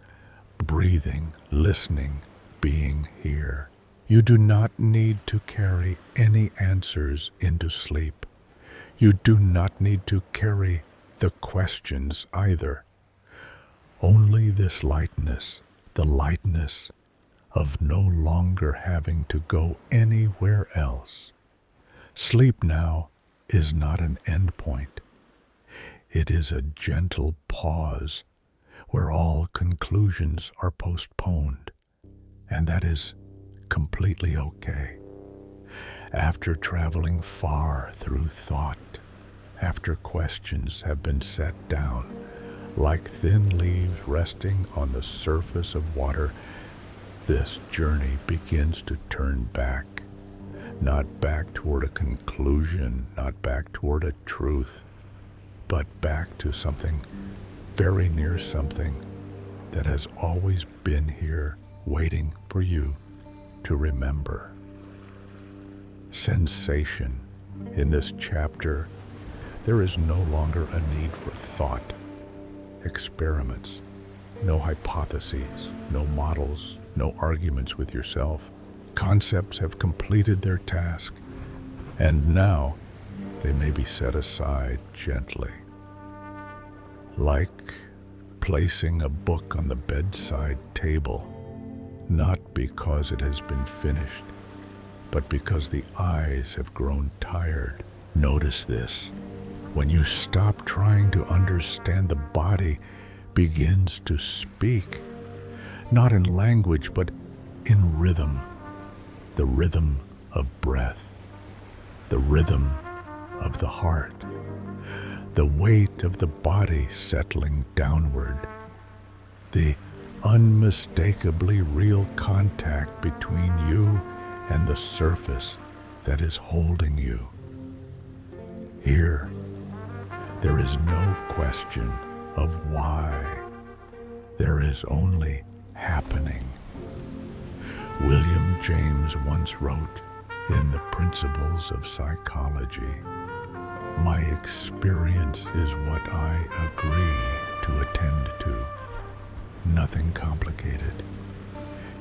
breathing, listening, being here. You do not need to carry any answers into sleep. You do not need to carry the questions either. Only this lightness, the lightness of no longer having to go anywhere else. Sleep now is not an end point. It is a gentle pause where all conclusions are postponed, and that is completely okay. After traveling far through thought, after questions have been set down, like thin leaves resting on the surface of water, this journey begins to turn back. Not back toward a conclusion, not back toward a truth, but back to something very near something that has always been here waiting for you to remember. Sensation. In this chapter, there is no longer a need for thought, experiments, no hypotheses, no models, no arguments with yourself. Concepts have completed their task, and now they may be set aside gently. Like placing a book on the bedside table, not because it has been finished, but because the eyes have grown tired. Notice this. When you stop trying to understand, the body begins to speak, not in language, but in rhythm. The rhythm of breath, the rhythm of the heart, the weight of the body settling downward, the unmistakably real contact between you and the surface that is holding you. Here, there is no question of why. There is only happening. William James once wrote in The Principles of Psychology, "My experience is what I agree to attend to. Nothing complicated.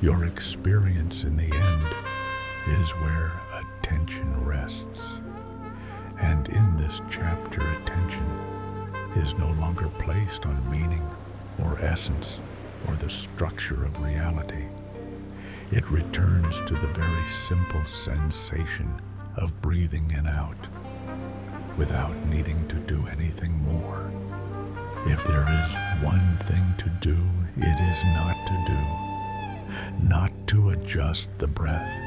Your experience in the end is where attention rests." And in this chapter, attention is no longer placed on meaning or essence or the structure of reality. It returns to the very simple sensation of breathing in and out without needing to do anything more. If there is one thing to do, it is not to do, not to adjust the breath,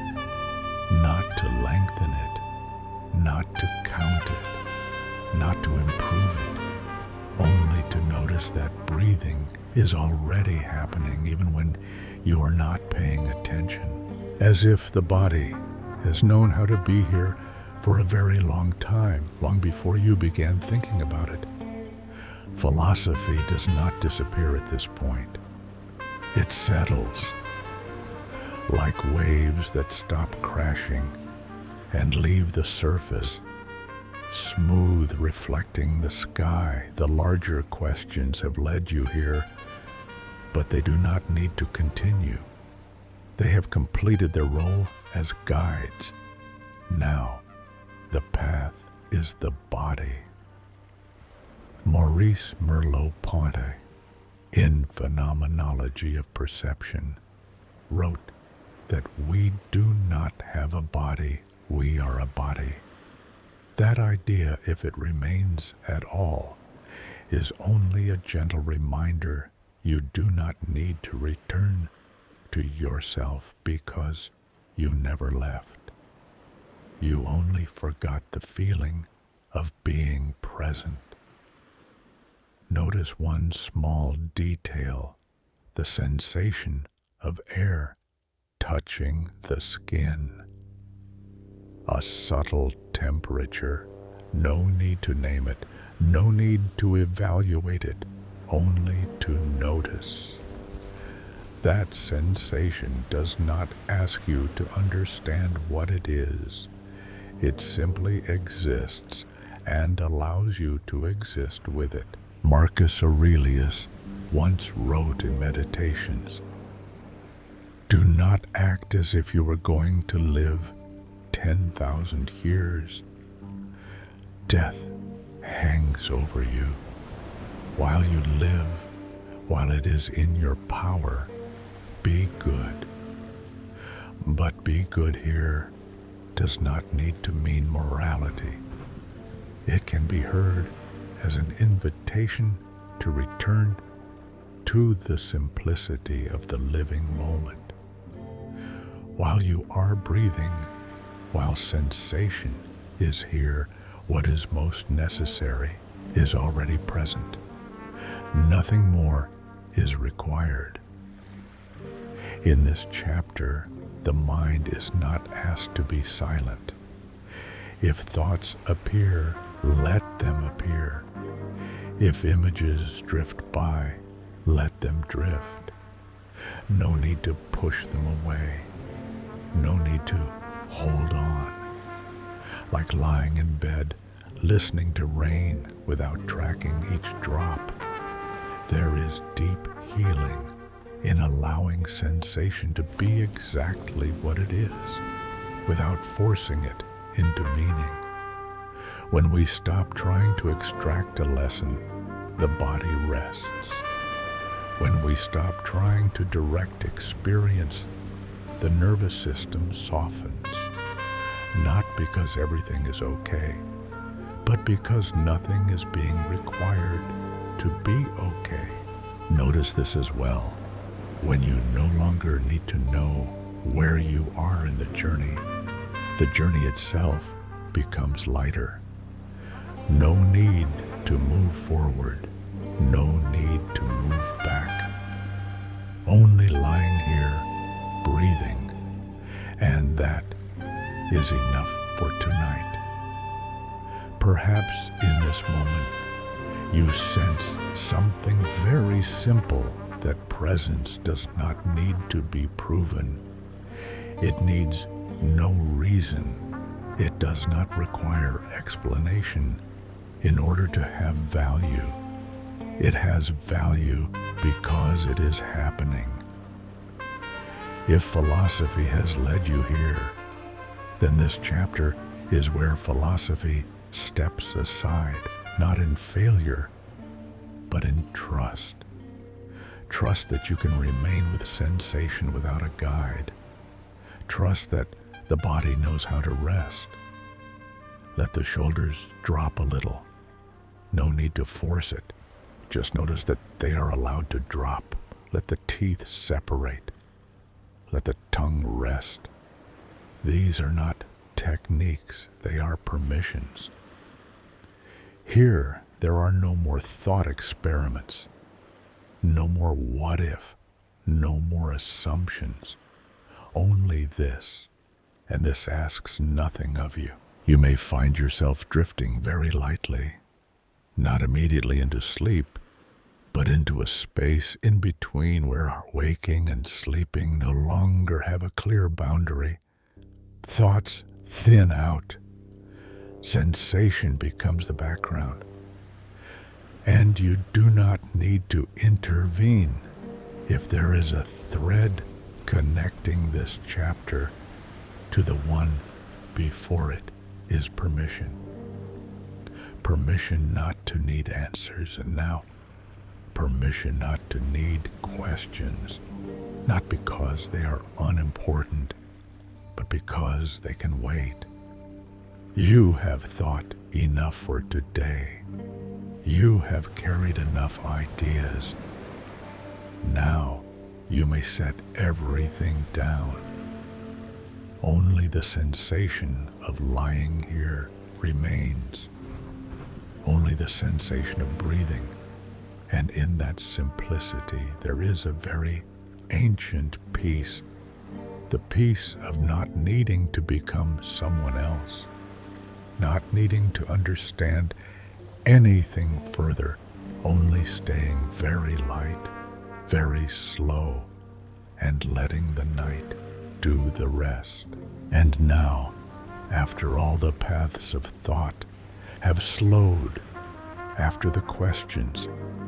not to lengthen it, not to count it, not to improve it, only to notice that breathing is already happening even when you are not paying attention, as if the body has known how to be here for a very long time, long before you began thinking about it. Philosophy does not disappear at this point. It settles, like waves that stop crashing and leave the surface smooth, reflecting the sky. The larger questions have led you here, but they do not need to continue. They have completed their role as guides. Now, the path is the body. Maurice Merleau-Ponty, in Phenomenology of Perception, wrote that we do not have a body, we are a body. That idea, if it remains at all, is only a gentle reminder you do not need to return to yourself because you never left. You only forgot the feeling of being present. Notice one small detail, the sensation of air touching the skin. A subtle temperature, no need to name it, no need to evaluate it, only to notice. That sensation does not ask you to understand what it is. It simply exists and allows you to exist with it. Marcus Aurelius once wrote in Meditations, "Do not act as if you were going to live 10,000 years. Death hangs over you. While you live, while it is in your power, be good." But be good here does not need to mean morality. It can be heard as an invitation to return to the simplicity of the living moment. While you are breathing, while sensation is here, what is most necessary is already present. Nothing more is required. In this chapter, the mind is not asked to be silent. If thoughts appear, let them appear. If images drift by, let them drift. No need to push them away. No need to hold on. Like lying in bed, listening to rain without tracking each drop. There is deep healing in allowing sensation to be exactly what it is, without forcing it into meaning. When we stop trying to extract a lesson, the body rests. When we stop trying to direct experience, the nervous system softens. Not because everything is okay, but because nothing is being required to be okay. Notice this as well. When you no longer need to know where you are in the journey itself becomes lighter. No need to move forward, no need to move back. Only lying here, breathing, and that is enough for tonight. Perhaps in this moment, you sense something very simple, that presence does not need to be proven. It needs no reason. It does not require explanation in order to have value. It has value because it is happening. If philosophy has led you here, then this chapter is where philosophy steps aside, not in failure, but in trust. Trust that you can remain with sensation without a guide. Trust that the body knows how to rest. Let the shoulders drop a little. No need to force it. Just notice that they are allowed to drop. Let the teeth separate. Let the tongue rest. These are not techniques, they are permissions. Here, there are no more thought experiments, no more what if, no more assumptions. Only this, and this asks nothing of you. You may find yourself drifting very lightly, not immediately into sleep, but into a space in between where our waking and sleeping no longer have a clear boundary. Thoughts thin out. Sensation becomes the background. And you do not need to intervene. If there is a thread connecting this chapter to the one before it, is permission. Permission not to need answers, and now permission not to need questions, not because they are unimportant, but because they can wait. You have thought enough for today. You have carried enough ideas. Now you may set everything down. Only the sensation of lying here remains. Only the sensation of breathing. And in that simplicity, there is a very ancient peace, the peace of not needing to become someone else, not needing to understand anything further, only staying very light, very slow, and letting the night do the rest. And now, after all the paths of thought have slowed, after the questions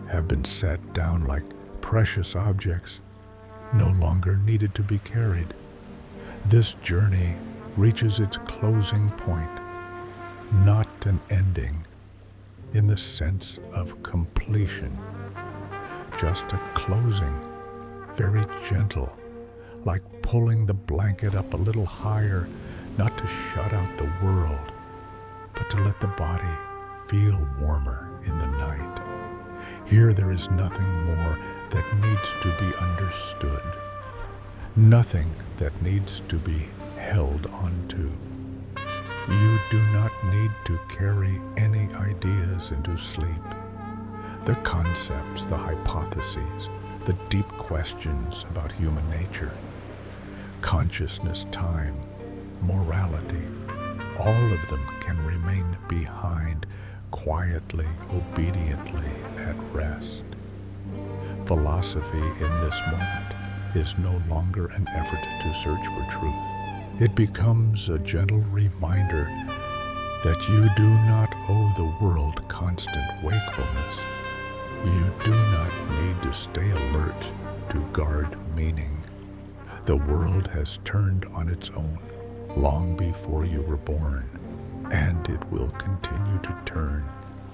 have been set down like precious objects, no longer needed to be carried, this journey reaches its closing point, not an ending in the sense of completion, just a closing, very gentle, like pulling the blanket up a little higher, not to shut out the world, but to let the body feel warmer in the night. Here there is nothing more that needs to be understood, nothing that needs to be held onto. You do not need to carry any ideas into sleep. The concepts, the hypotheses, the deep questions about human nature, consciousness, time, morality, all of them can remain behind, quietly, obediently at rest. Philosophy in this moment is no longer an effort to search for truth. It becomes a gentle reminder that you do not owe the world constant wakefulness. You do not need to stay alert to guard meaning. The world has turned on its own long before you were born, and it will continue to turn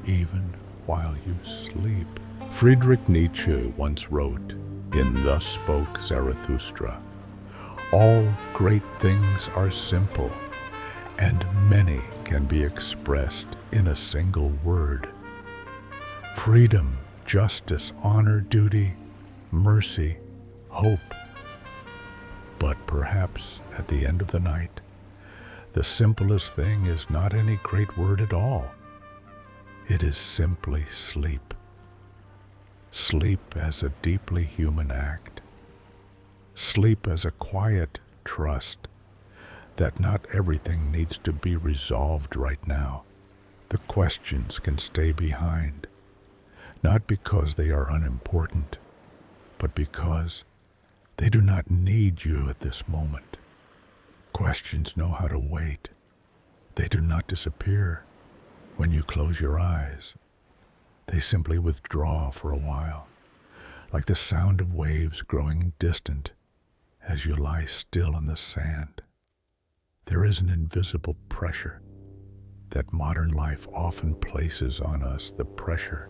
even while you sleep. Friedrich Nietzsche once wrote, in Thus Spoke Zarathustra, "All great things are simple, and many can be expressed in a single word. Freedom, justice, honor, duty, mercy, hope." But perhaps at the end of the night, the simplest thing is not any great word at all. It is simply sleep. Sleep as a deeply human act. Sleep as a quiet trust that not everything needs to be resolved right now. The questions can stay behind, not because they are unimportant, but because they do not need you at this moment. Questions know how to wait. They do not disappear when you close your eyes. They simply withdraw for a while, like the sound of waves growing distant as you lie still in the sand. There is an invisible pressure that modern life often places on us, the pressure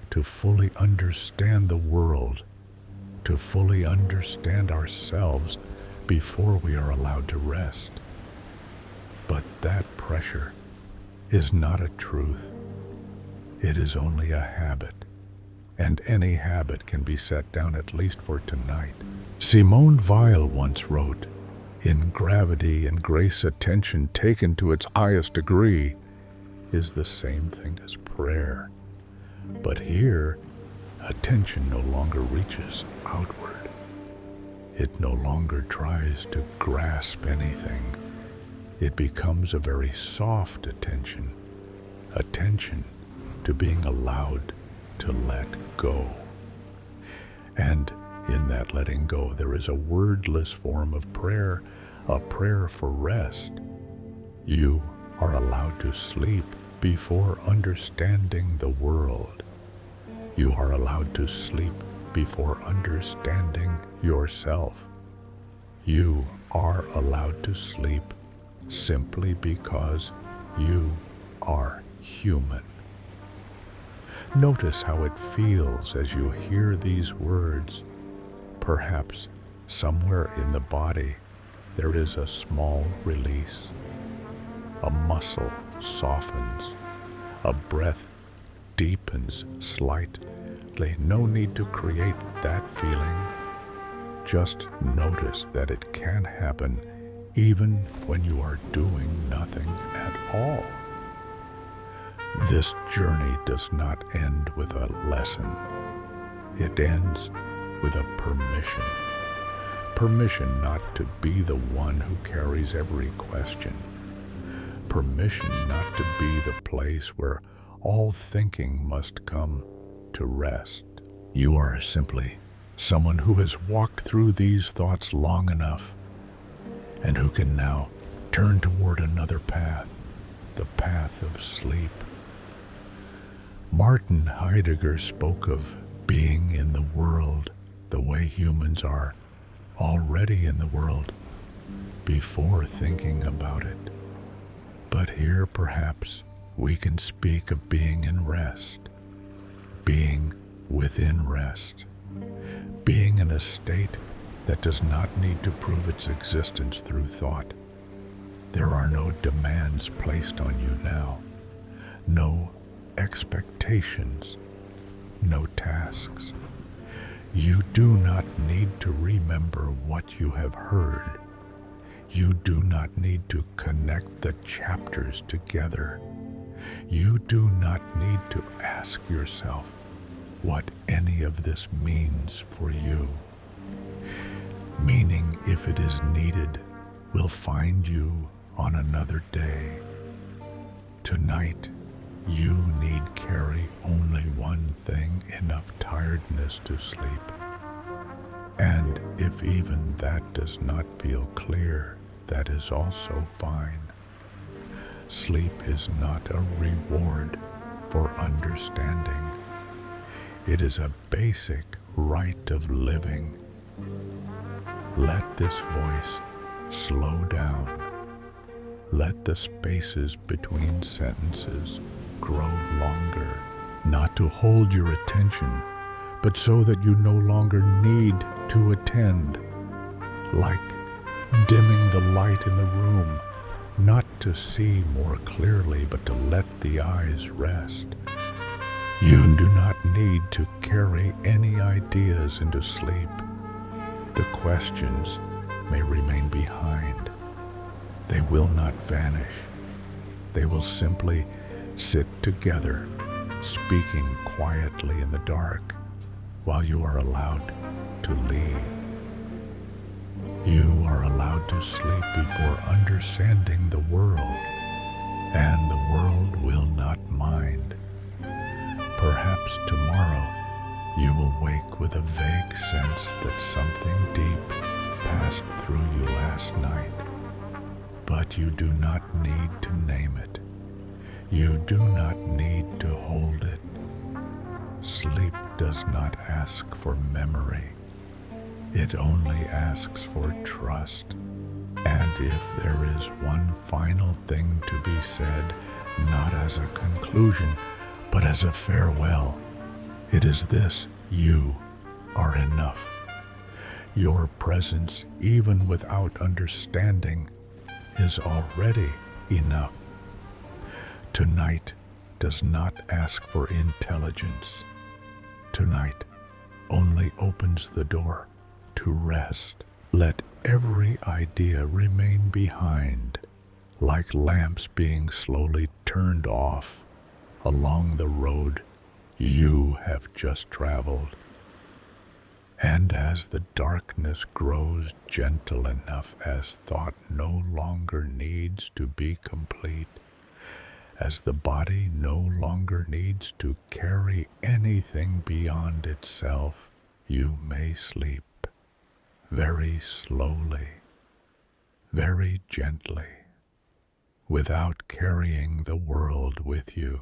to fully understand the world to fully understand ourselves before we are allowed to rest. But that pressure is not a truth. It is only a habit, and any habit can be set down at least for tonight. Simone Weil once wrote, "In gravity and grace, attention taken to its highest degree is the same thing as prayer. But here, attention no longer reaches outward. It no longer tries to grasp anything. It becomes a very soft attention to being allowed to let go. And in that letting go, there is a wordless form of prayer, a prayer for rest. You are allowed to sleep before understanding the world. You are allowed to sleep before understanding yourself. You are allowed to sleep simply because you are human." Notice how it feels as you hear these words. Perhaps somewhere in the body there is a small release. A muscle softens. A breath deepens slightly. No need to create that feeling. Just notice that it can happen even when you are doing nothing at all. This journey does not end with a lesson. It ends with a permission. Permission not to be the one who carries every question. Permission not to be the place where all thinking must come to rest. You are simply someone who has walked through these thoughts long enough and who can now turn toward another path, the path of sleep. Martin Heidegger spoke of being in the world the way humans are already in the world before thinking about it. But here perhaps we can speak of being in rest, being within rest, being in a state that does not need to prove its existence through thought. There are no demands placed on you now, no expectations, no tasks. You do not need to remember what you have heard. You do not need to connect the chapters together. You do not need to ask yourself what any of this means for you. Meaning, if it is needed, will find you on another day. Tonight, you need carry only one thing, enough tiredness to sleep. And if even that does not feel clear, that is also fine. Sleep is not a reward for understanding. It is a basic right of living. Let this voice slow down. Let the spaces between sentences grow longer, not to hold your attention, but so that you no longer need to attend, like dimming the light in the room, not to see more clearly, but to let the eyes rest. You do not need to carry any ideas into sleep. The questions may remain behind. They will not vanish. They will simply sit together, speaking quietly in the dark, while you are allowed to leave. You are allowed to sleep before understanding the world, and the world will not mind. Perhaps tomorrow you will wake with a vague sense that something deep passed through you last night, but you do not need to name it. You do not need to hold it. Sleep does not ask for memory. It only asks for trust. And if there is one final thing to be said, not as a conclusion, but as a farewell, it is this: you are enough. Your presence, even without understanding, is already enough. Tonight does not ask for intelligence. Tonight only opens the door to rest. Let every idea remain behind, like lamps being slowly turned off along the road you have just traveled. And as the darkness grows gentle enough, as thought no longer needs to be complete, as the body no longer needs to carry anything beyond itself, you may sleep very slowly, very gently, without carrying the world with you.